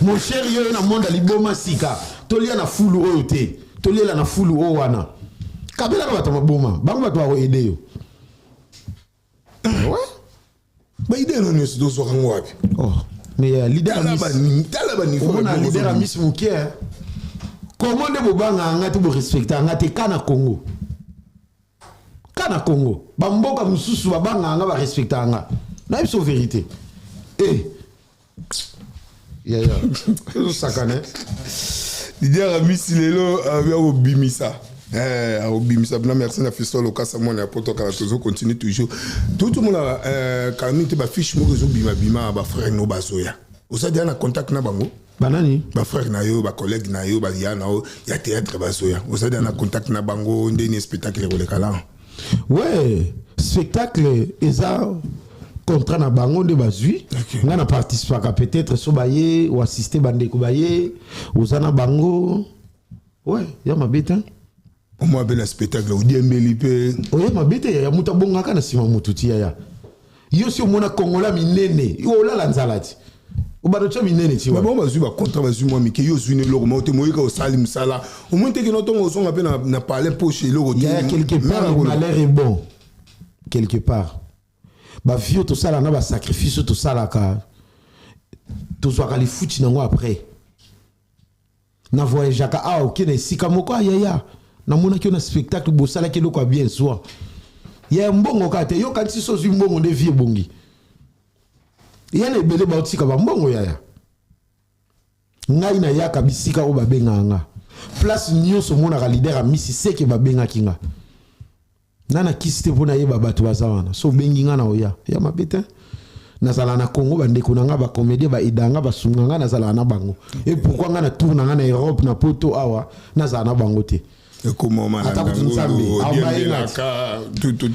Mon cher yo na monde liboma sika. Tolia na fulu oyo te. Tolia na fulu o wana. Kabila ka batama boma. Bango batwa ko aider yo. Ouais. Bah idée non est do so kango wapi. Oh. Mais leader à Miss. On a leader à Miss Mouké. Comment de bobanga ngati bo respecter ngati kana Congo. Kana Congo. Ba mboka mususu babanga nga ba respecter nga. Na biso vérité. Eh. Ya. Eso sakane. Leader à Miss lelo a obimisa. Obimisa bna merci na fiso lo kasa mona poto kala tozo continue toujours. Tout le monde quand même te ba fiche mo zo bima ba frère no bazoya. Osa dia na contact na bango. Banani ba frère na yo ba collègue na yo ba ya na yo ya théâtre bazoya. Osa dia na contact na bango ndeni spectacle ko le kala. Ouais, spectacle eza contrat na bango de bazui. Nga na participer peut-être so baye ou assister bande ko baye. Osa na bango. Ouais, ya mabeta. Au moins ben spectacle ou diembeli pe. Oye mabete ya muta bonga kana sima mututi ya. Yo si omona Kongola minene, yo la lanzalati. Obarocho minene ti wa. Ba bon bazu ba contrat bazu moi mi ke yo zwine lo mo te moyika o salim sala. Au moins te que notre on son appelle na parler poche lo. Il y a quelque part le malheur est bon. Quelque part. Ba vieux to sala na ba sacrifice to sala ka. To zo kali futi nango après. Na voyage ka ah OK na sika moko ya. Na mona ki na spectacle bo sala ki loko bien soir. Ya mbongo kate yo kanti so zu mbongo de vie bongi. Ya le bele ba otika ba mbongo ya. Ngai na ya ka bisika o ba benga nga. Place nyonso mona ka leader a misi seke ba benga kinga. Nana kiste pona ye ba batu bazawana. So bengi nga na oya. Ya mabete. Nazala na Congo bande kunanga ba comédie ba idanga ba sunganga nazala na bango. Et pourquoi nga na tourna nga na Europe na poto awa nazala na bango te. Et comment on a tout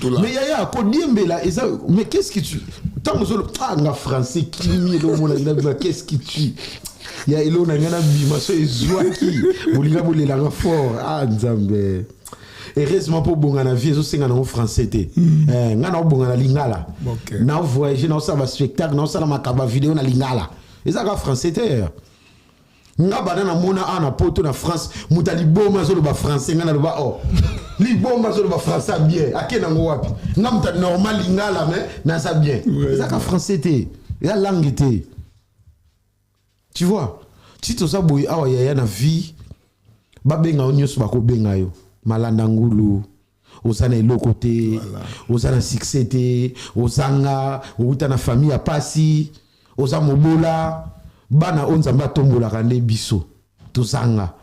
là. Mais yaya ko diembela mais qu'est-ce que tu tant que nga français qui mi lo mona ina qu'est-ce que tu ya ilo na ngana bima so ezwaki bolinga bolela nga fort nzambe. Heureusement pour bonga na vie zo senga na français te nga na bonga na lingala na voyager na ça va spectacle na ça na makaba vidéo na lingala ezaka français te. Nga banana mona ana poto na France mutali boma zo ba français nga na ba li boma zo ba français bien akena ngo wapi nga muta normal lingala mais na ça bien ezaka français te ya langue te. Tu vois si to ça boy awa ya na vie ba benga onyoso ba ko benga yo malanda ngulu osana eloko te osana succès te osanga outa na famille ya pasi osa mobola bana onzamba tombola kande biso tozanga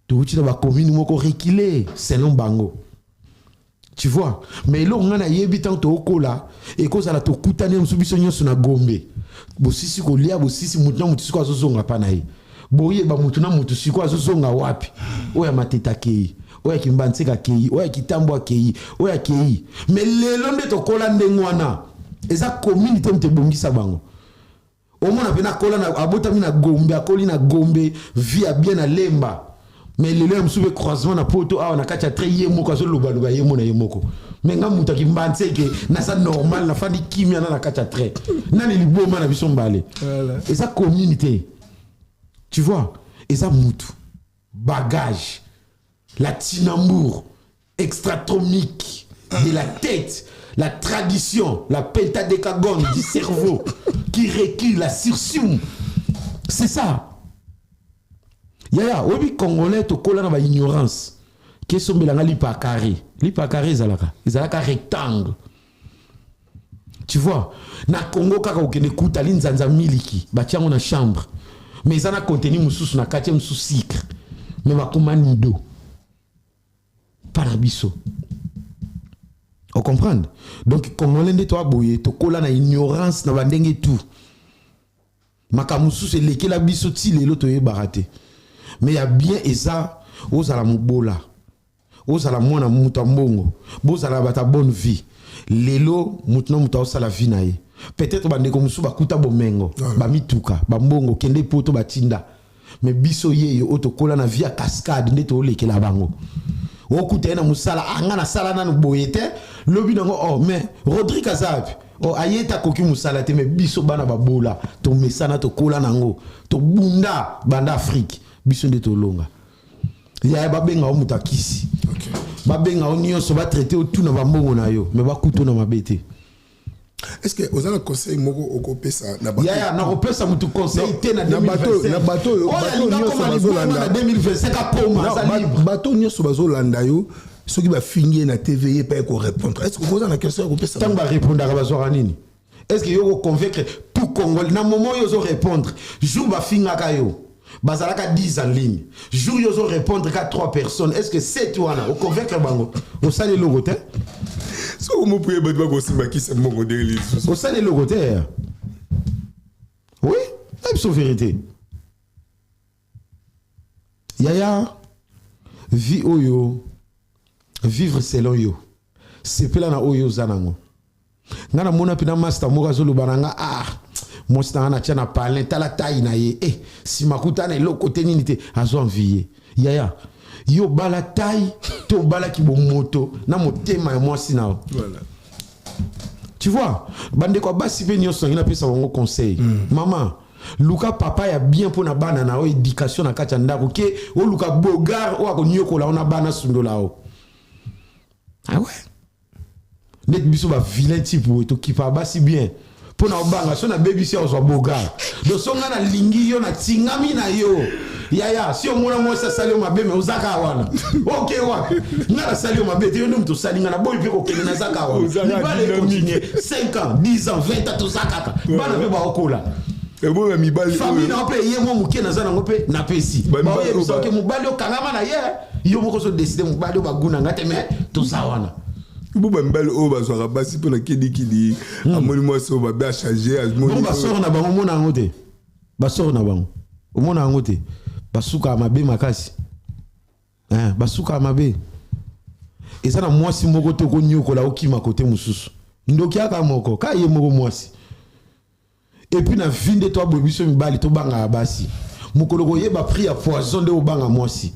tuuti na ba commune moko reculé selon bango. Tu vois mais lo ngana yebi tant to okola e ko sala to kutane msubiso nyonso na Gombe bosisi ko lia bosisi mutuna mutu siko azozonga pa na ye boye ba mutuna mutu siko azozonga wapi oya mateta ke oya kimbanse akei oya kitambo akei oya akei mais lelo nde tokola ndenge wana eza communauté mte bongisa bango omona pe na kola na abotami na Gombe akoli na Gombe via bien na lemba mais lelo msube croisement na poto awa na kati ya très yemoko azoloba yemo na yemoko mais nga muta kimbanse ke na sa normal na fandi kimia na kati ya très nani liboma na biso mbale eza communauté tu vois eza mutu bagage la tinambour extratomique de la tête, la tradition, la pentadécagone du cerveau qui recule, la sursum. C'est ça. Yaya, obi congolais to kola na ba ignorance. Qu'est-ce que belanga lipa carré? Lipa carré zalaka rectangle. Tu vois, na Congo kaka okene kuta linzanza miliki, batiango na chambre. Mais ça na contenu mususu na kati mususu sucre. Mais bakoma nido. Parabiso. On comprend? Donc, comme on est toi, boye, to kola na ignorance na bandenge tout. Makamusu c'est leke la biso ti lelo to ye baraté. Mais il y a bien et ça, ozala mubola. Ozala mwana muta mbongo. Bozala bata bonne vie. Lelo mutno muta osala vie na ye. Peut-être bandeko musu bakuta bomengo, ba mituka, ba mbongo kende poto batinda. Mais biso ye yo to kola na via cascade ndeto leke la bango. Okuta na musala anga na sala na boyete lobi nango oh mais Rodrigue Azabi oh ayeta koki musala te mais biso bana babola to mesana to kola nango to bunda banda Afrique biso nde to longa ya babenga omutakisi okay babenga onyoso ba traiter autour na bambongo na yo mais bakuto na mabete. Est-ce que vous avez un conseil moko okopesa na bato? Ya na kopesa mutu conseil te na 2025. Na bato nyonso bazolanda 2025 apoma za libre. Bato nyonso bazolanda yo soki ba fingi na TV pa ko répondre. Est-ce que vous avez une question okopesa? Tant ba répondre à bazora nini? Est-ce que yo convaincre tout Congolais na moment yo zo répondre jour ba finga ka yo bazalaka 10 en ligne jour yo zo répondre ka 3 personnes est-ce que c'est toi là au convaincre bango au sale logo te? So vous pouvez battre ko simba ki c'est mon modèle au sale logo te? Oui, c'est la vérité. Yaya vie oyo vivre selon yo c'est pela na oyo zanango ngana mona pina master moka zolo bananga ah monsna na tia na parler tala taille na ye si makuta na lo côté nini te azo envier yaya yo bala taille to bala ki bo moto na motema ya moi sina voilà tu vois bande ko basi pe nyonso ngina pesa bango conseil maman luka papa ya bien pour na bana na o éducation na kati ndako ke o luka bogar o akonyokola ona bana sundola o ah ouais net biso ba vilain type ou to ki pa basi bien pour na obanga so na baby si o so bogar do so ngana lingi yo na tingami na yo yaya si o mona mo sa salio mabe me ozaka wana okay wa ngana salio mabe te yo ndum to salinga na boy pe ko kene na zaka wana ni ba le continuer 5 ans 10 ans 20 ans to zakaka bana pe ba okola et bon mi bal famille na pe ye mo muke na zana ngope na pesi ba ye biso ke mubali o kangama na ye yo moko so décider mubali o baguna ngate me to sawana Vous m'emballez au bazar basi pour la kidi amoni moi so ba ba changer bon ba sort na bango mona ngote ba sort na bango o mona ngote basuka mabe makasi basuka mabe eza na mwasi moko to ko nyoko la okima kote mususu ndoki aka moko ka ye moko mwasi et puis na vinde to bobiso mibali to banga basi mukolo ko yeba prix à poison de obanga mwasi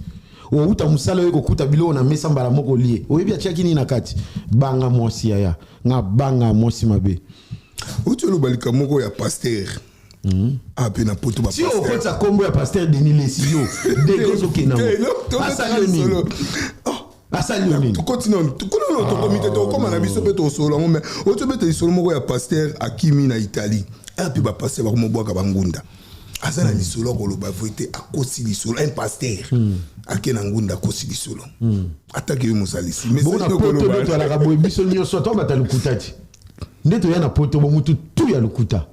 o uta musala yo kokuta bilo na mesa mbala moko lié o yebi atia kini na kati banga mwasi yaya nga banga mwasi mabe uti lo balika moko ya pasteur ape na poto ba pasteur si o kota kombo ya pasteur Denis Lesio degozo kenamo asali nini asali nini tu continue tu kono to comité to comme na biso pe to solo mais o to bete solo moko ya pasteur Akimi na Italie ape ba pasteur ba mo boaka bangunda azana lisolo ko lo ba voité akosi lisolo un pasteur akena ngunda kosi lisolo ataki yo musalisi mais c'est ko lo ba to la rabo biso nyonso to bata lukutati ndeto yana poto bo mutu tu ya lukuta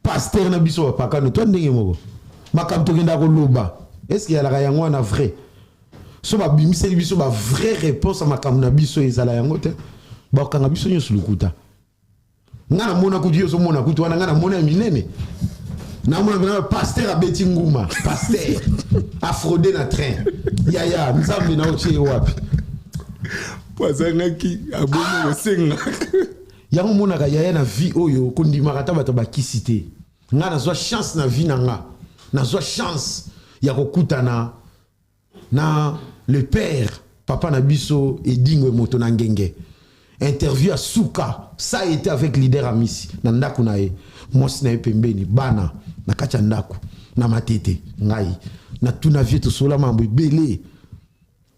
pasteur na biso paka no to ndenge moko makamto kenda ko loba est-ce qu'il y a la yango na vrai so ba bimiseli biso ba vraie réponse à makamto na biso ezala yango te ba kanga biso nyonso lukuta ngana mona ku dio so mona ku to wana ngana mona minene namona pasteur abeti nguma pasteur afrodé na train yaya nzambe na otie wapi Poisangaki abongo osenga. yango monaka yaya na vie oyo kondimaka ta bato bakisi te nga nazwa chance na vie na nga nazwa chance ya kokutana na le père papa na biso Edingwe moto na ngenge interview à Souka ça a été avec leader Amisi na ndako na ye mwasi na ye pembeni bana na kati ya ndako na matete ngai na tuna vie tosola mambo ebele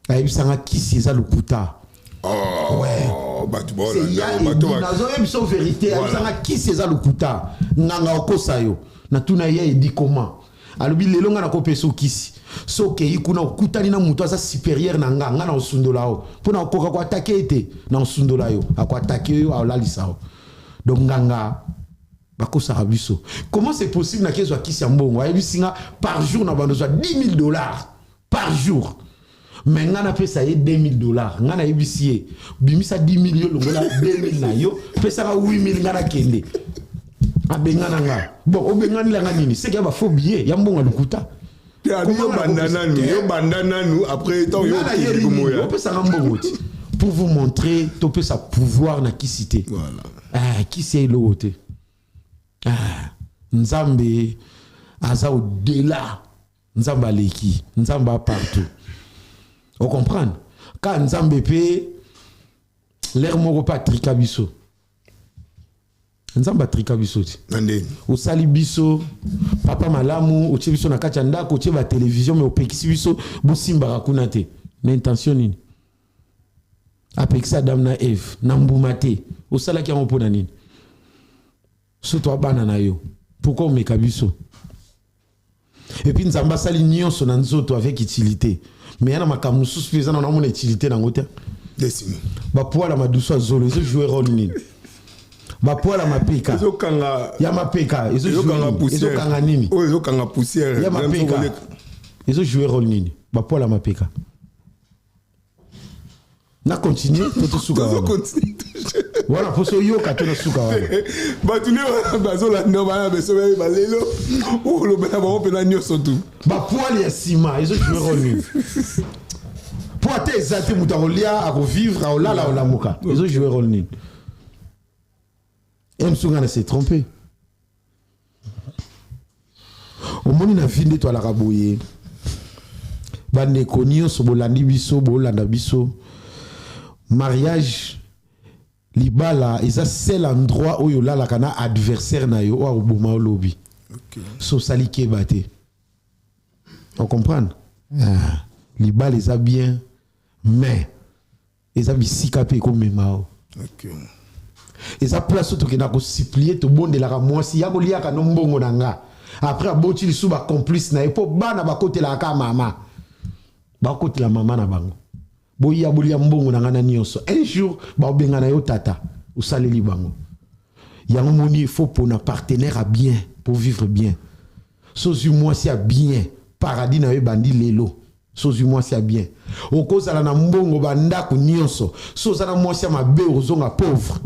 ayebisanga kisi eza lokuta ouais nazo vérité ayebisanga kisi eza lokuta nganga okosa yo na tuna ye edi comment alobi lelo nga na kopesa kisi soke ikuna okutani na mutu aza supérieur na nga na osundola o pona okoka ko attaquer ete na osundola yo ako attaquer yo alalisa o donc nganga bakosa biso comment c'est possible na kezo kisi ya mbongo ayebisinga par jour na bando za $10,000 par jour mais nga na pesa ye $2,000 nga na yebisi bimisa 10 millions longola 2,000 na yo pesa ka 8,000 nga na kende abengana nga bon obengani la nga nini c'est qu'il y a ba faux billet ya mbongo lukuta yo bandana nous après temps yo pour vous montrer topé sa pouvoir na kisité voilà qui c'est l'autre nzambe aza au-delà nzamba leki nzamba partout on comprend quand nzambe pe l'air moko Patrick Abisso nzamba trika biso ti nande osali biso papa malamu otie biso na kati ya ndako otie ba télévision mais opekisi biso bosimba kuna te na intention nini apekisa Adam na Eve na mbuma te osalaki yango mpona nini soto abana na yo pourquoi omeka biso et puis nzamba sali nyonso na nzoto avec utilité mais yana makambo mosusu mpe eza na namona utilité nango te desini bapoala maduso azolo ezo jouer rôle nini bapoala mapeka ezokanga ya mapeka ezokanga nini ezokanga poussière ya mapeka ezo jouer rôle nini bapoala mapeka na continuer toto suka voilà pour so yo katona suka wa batuni bazola ndo bana beso balelo o lo bana ba opena nyoso tu bapoala ya sima ezo jouer rôle nini pour ate ezate mutarolia a revivre a olala olamuka ezo jouer rôle nini Msungana s'est trompé. Au moment où on a fini de la raboyer, bande konyo so bolandi biso bolanda biso mariage libala isa seul endroit où yola la kana adversaire na yo au boma lobby. OK. So sali kebate. On comprend? Libala isa bien mais isa bisika pe comme mao. OK. Et ça place tout qui n'a pas supplié tout bon de la moi si ya golia ka nombongo nanga après aboti lisu ba complice na epo bana ba côté la ka mama ba côté la maman na bango boya bolia mbongo nanga na nyonso un jour ba obenga na yo tata usaleli bango ya moni il faut pour un partenaire à bien pour vivre bien sozu moi si a bien paradis na yo bandi lelo sozu moi si a bien okozala na mbongo banda ku nyonso soza na moi si mabe ozonga pauvre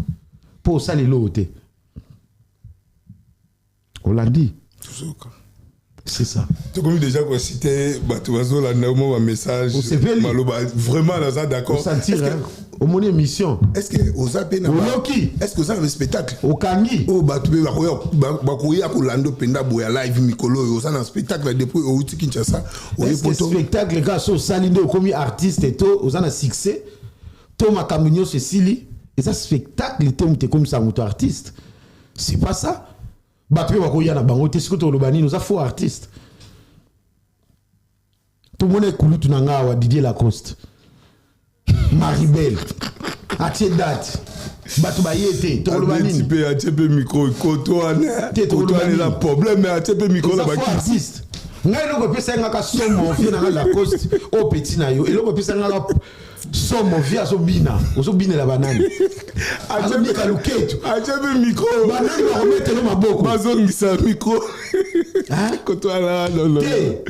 pour ça les lots. On l'a dit. C'est ça. Tu comme déjà quoi cité Batuazo là normalement un message Maloba vraiment là d'accord. Sentir au mon émission. Est-ce que aux appels est-ce que ça un spectacle au Kangi oh Batube bakoya ko lando penda boya live mikolo au ça un spectacle depuis au Kinshasa au spectacle quand so salinde comme artiste et tout aux un succès Thomas Camunyo Cécilie. Et ça spectacle était comme ça mon artiste. C'est pas ça. Batube bakoya na bango te sikoto lobani nous a faux artiste. Tout le monde est coulu tout nanga wa Didier Lacoste. Maribel. Atie date. Batu ba yete to lobani. Tu peux atiepe micro kotoane. Kotoane la problème mais atiepe micro la ba artiste. Ngai loko pesa ngaka somo fi na Lacoste au petit na yo. Et loko pesa ngaka somo via zobina ozobina la banane azobika luketu atiepe micro banane ba remettre le maboko bazongisa micro kotoana non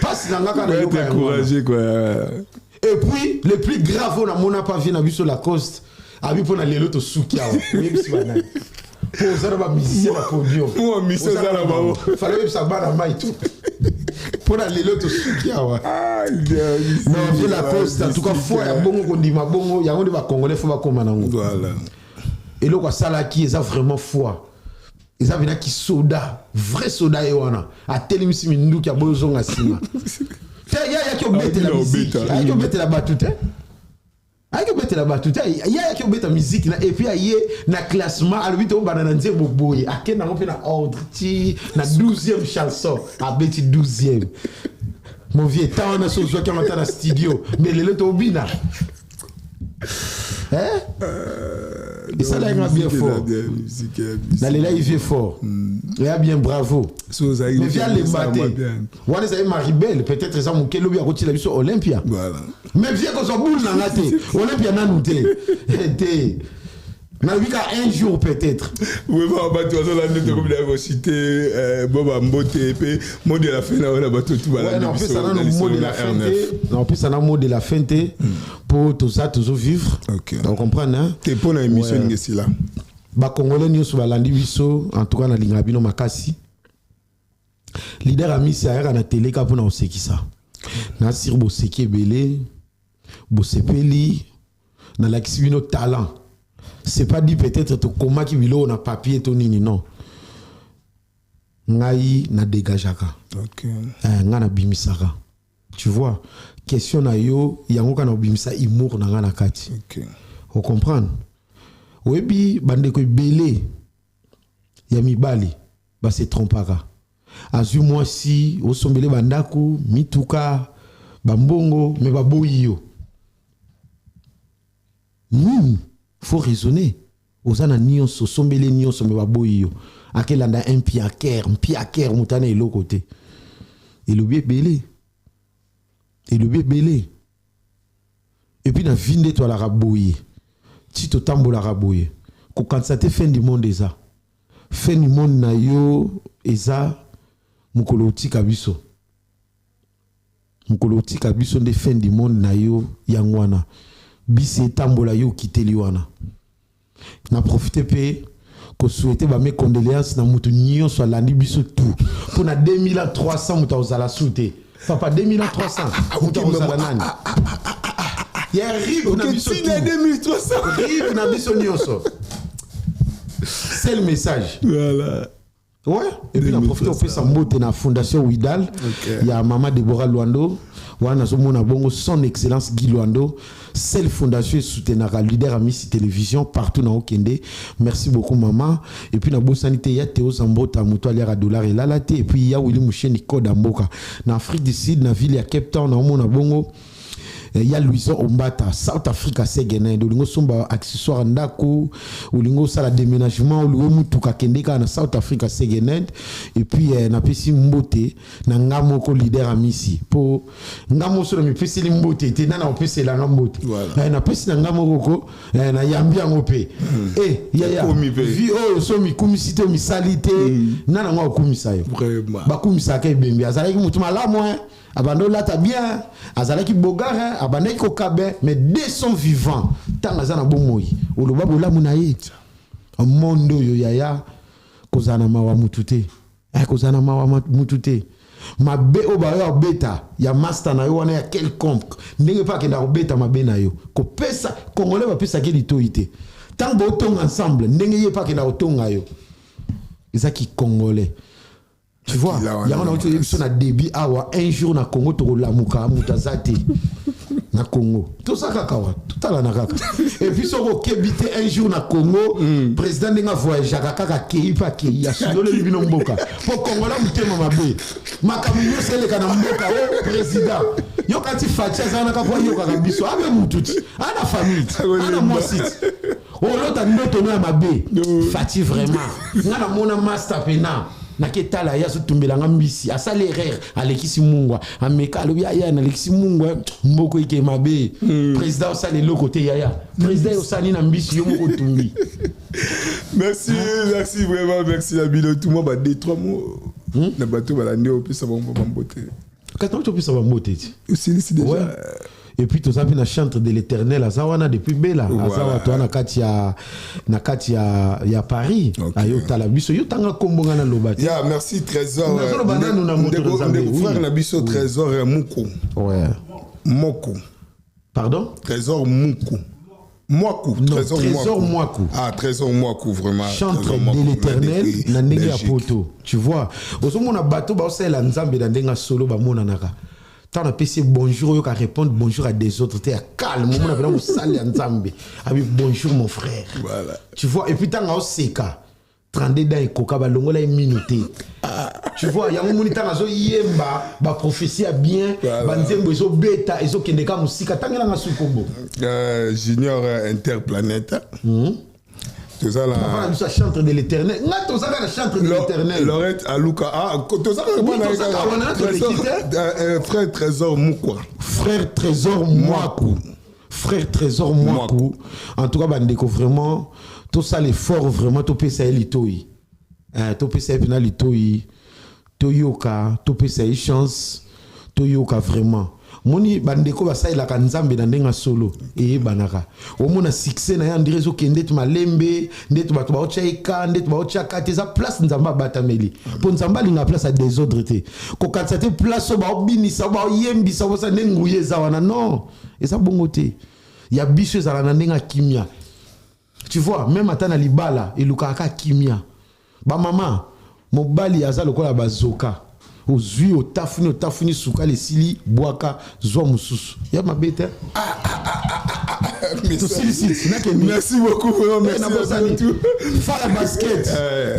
passe na ngaka na yo encourager quoi. Et puis le plus grave on a mona pas vient na biso Lacoste abi pona lelo to sukia o yebisi banane Pour ça, musicien à podium. Moi, mission ça là-bas. Fallait que ça bat la maille tout. Pour aller l'autre soukia. Non, j'ai la poste. En tout cas, faut y a bon qu'on dit ma bon, il y a un de Congolais faut pas comme un. Voilà. Et là, quoi ça là qui est vraiment foi. Ils avaient qui soda, vrai soda et wana. A tel si mindu qui a besoin à sima. Il y a qui obéit la musique. Il y a qui obéit la battute. Il y a qui obéit la battute. Il y a qui obéit la musique. Et puis il y a un classement. À l'habitude on va dans un boboy. À quel moment on fait un ordre ti na 12e chanson. À bêti 12e. Mon vieux temps on a ce joueur qui est dans le studio. Mais le autre obina. Hein? Et ça là il va bien fort. Là il vient fort. Il a bien bravo. Mais viens les mater. Voilà ça est Maribel peut-être ça mon kelo bien retirer sur Olympia. Voilà. Mais viens qu'on s'en boule dans la tête. Olympia n'a nouté. Mais oui un jour peut-être. Oui on va tu vas là nous comme la cité Boba Mbote et puis mot de la fin là on a battu tout voilà. Non plus ça a le mot de la fin. Non plus ça a le mot de la fin pour tout ça toujours vivre. OK. On comprend hein. T'es pour la émission ici là. Ba Congolais ni sur balandi biso en tout cas na lingabino makasi. Leader ami c'est na télé ka pona oseki ça. Na sir bo seki belé bo sepeli na lakisibino talent. C'est pas dit peut-être to comment qui bilo na papier to nini non. Ngai na dégagaka. OK. Nga na bimisaka. Tu vois, question na yo yango kana bimisa humour na nga na kati. OK. On comprend. Webi bande ko belé ya mibali ba se trompaka. Azu moi si osombele bandako mituka bambongo me baboyi yo. Faut raisonner. Ozana nyonso sombele nyonso me baboyi yo. Akelanda un piaker mutana elo côté. Et le bien belé. Et le bien belé. Et puis na vinde toi la raboye. Tito tambo la raboye. Ko kansate fin du monde eza. Fin du monde na yo eza mukolo tika biso. Mukolo tika biso de fin du monde na yo yangwana. Bise tambola yo kiteli wana. Na profiter pe ko souhaiter ba mes condoléances na mutu nyonso landi biso tout. Pour na 2300 mutu ozala souté. Papa 2300 mutu ozala nani? Ya rive na biso tout. 2300. Rive na biso nyonso. C'est le message. Voilà. Ouais. Et puis na profiter on fait sa mbote na fondation Widal. Il y a maman Deborah Luando. Wana zomona bongo son excellence Guy Luando. Celle fondation soutenara leader à Miss Télévision partout dans Okende. Merci beaucoup maman. Et puis na bosanité ya Théo Zambota muto aliara dollar et lalate et puis ya Willy Moucheni Koda Mboka. Na Afrique du Sud na ville ya Cape Town na mona bongo. Il y a Louison Ombata, South Africa Segene, Dolingo Somba accessoire ndako, Olingo sala déménagement, Olingo mutuka kendeka na South Africa Segene, et puis na pesi mbote na ngamo ko leader amisi. Po ngamo so na pesi mbote te na pesi la mbote. Na pesi na ngamo ko na yambia ngope. Ya vi o so mi kumisite mi salite na na ngo kumisa yo. Vraiment. Ba kumisa ke bembi azala ki mutuma la moi. Abando là t'as bien, azalaki bogara, abandaki kokabe, mais dès son vivant, tant azana bomoyi, oloba bola munaye. Un monde yo yaya, kozana mawa mutute, kozana mawa mutute. Ma be oba beta, ya master na yo wana ya quelconque, ndenge pa kenda beta ma be na yo. Ko pesa, Congolais ba pesa ke litoité. Tant bo tonga ensemble, ndenge ye pa kenda otonga yo. Ezaki Congolais. Tu vois, il y a un débit un jour na Congo to la muka mutazate na Congo. Tout ça kakawa, tout à la nakaka. Et puis so kebité un jour na Congo, président nga voyage kaka kei pa kei ya sudole libino mboka. Pour Congo la mutema mabe. Makamunyo sele kana mboka o président. Yo kati fatia zana ka yo kaka biso ave mututi. Ana famille, ana mositi. Oh l'autre ndoto no mabe. Fati vraiment. Ngana mona master pena. Naketala ya sutumbela ngambisi asale erreur alekisi mungwa ameka lobi ya na alekisi mungwa mboko ike mabe président osale loko te ya président osali na mbisi yo moko tumbi. Merci vraiment merci la bilo tout moi ba 2-3 mots na bato balandi opesa bombo bambote quand tu opesa bambote aussi déjà et puis toza pe na chantre de l'Éternel azawana depuis bela azawa to na kati ya Paris ayo tala biso yo tanga kombonga na lobati ya merci Trésor frère na biso Trésor Moukou Moko pardon Trésor Moukou Mouakou, Trésor Mouakou. Ah, Trésor Mouakou, vraiment. Chantre de l'Éternel, na ndenge poto. Tu vois, au moment où bateau, bah, c'est la nzambe na ndenge solo, bah, mon anaka. Tant on a PC bonjour, yo ka répondre bonjour à des autres, t'es calme, mon a vraiment salé nzambe. Avec bonjour mon frère. Voilà. Tu vois, et puis tant on seka. 32 dans koka ba longola minuté. Tu vois, ya moni tant azo yemba, ba prophétie a bien, ba nzembo ezo beta, ezo kendeka musika tangela nga sukombo. Junior Interplanète. Tout ça là. On va chantre de l'Éternel. Nga to ça la chantre de l'Éternel. Laurette Aluka. Ah, to ça frère Trésor Moukou. Frère Trésor Mouakou. Frère Trésor Mouakou. En tout cas, bandeko vraiment tout ça l'effort vraiment to pesa elitoi. To pesa pena litoi. To yoka, to pesa chance. To yoka vraiment. Moni bandeko basai la kanzambe na ndenga solo e banaka omona succès na ya ndirezo kendet malembe ndet bato ba ochaika ndet ba ochaka teza place nzamba batameli po nzamba linga place à désordre te ko katsate place ba obinisa ba yembisa ba sa nenguye za wana non et ça bongo te ya biso za na ndenga kimia tu vois même atana libala elukaka kimia ba mama mobali aza lokola bazoka ozui otafuni suka lesili boaka zwa mususu ya mabete merci beaucoup merci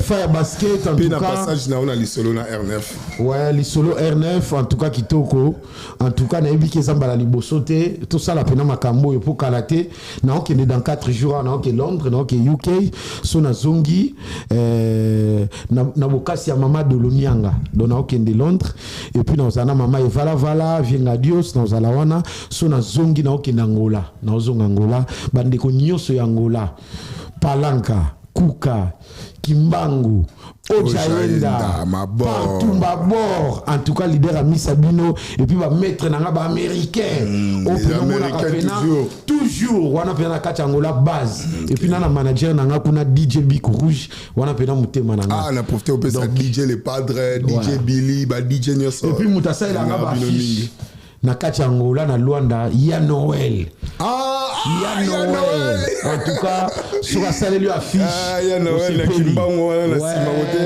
Fire basket en tout cas passage na lisolo na R9 ouais lisolo R9 en tout cas kitoko en tout cas na ebiki zambala liboso te tout ça la pena makambo pour kalaté na okende dans 4 jours na okende Londres na okende UK so na zongi na bokasi ya mama Dolonianga donc na okende Londres et puis dans ana mama evala vienga Dios dans alawana so na zongi na okende Angola na zonga Angola bandeko nyonso ya Angola Palanka Kuka Kimbangu Ojaenda partout bord en tout cas leader à Misabino et puis va mettre na ba américain toujours wana pena kati Angola base et puis na manager na kuna DJ Big Rouge wana pena mutema na ah na profiter au pesa DJ les padres DJ Billy ba DJ nyonso et puis mutasa ila ba na kati Angola na Luanda ya Noël ya Noël en tout cas sur la salle lui affiche ya Noël na Kimbangu na Simamote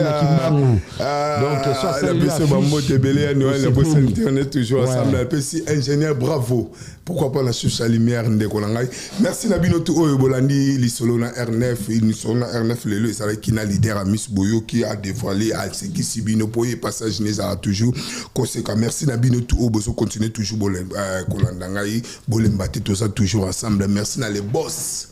donc sur la salle lui affiche Bamote belé ya Noël la bosse internet toujours ensemble un petit ingénieur bravo pourquoi pas la cherche la lumière ndeko na ngai merci na bino tout oyo bolandi lisolo na R9 il sont na R9 lelo ça qui na leader à Miss Boyo qui a dévoilé à ce qui si bino pour passage n'est à toujours conséquent merci na bino tout oyo continuer toujours bolen kolanda ngai bolembate tout ça toujours ensemble merci na les boss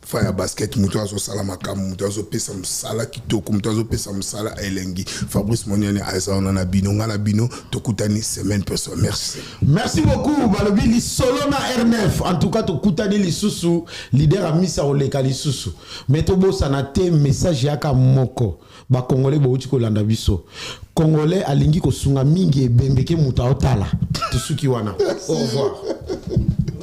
Fire basket mutuazo sala makamu mutuazo pesa msala kitoko mutuazo pesa msala elengi Fabrice Moniane azaona na bino ngala bino tokutani semaine prochaine merci beaucoup balobi li solo na R9 en tout cas tokutani lisusu leader a misa oleka lisusu mais to bossa na te message yaka moko ba congolais bo uti kolanda biso congolais alingi kosunga mingi ebembeke muta otala tusuki wana au revoir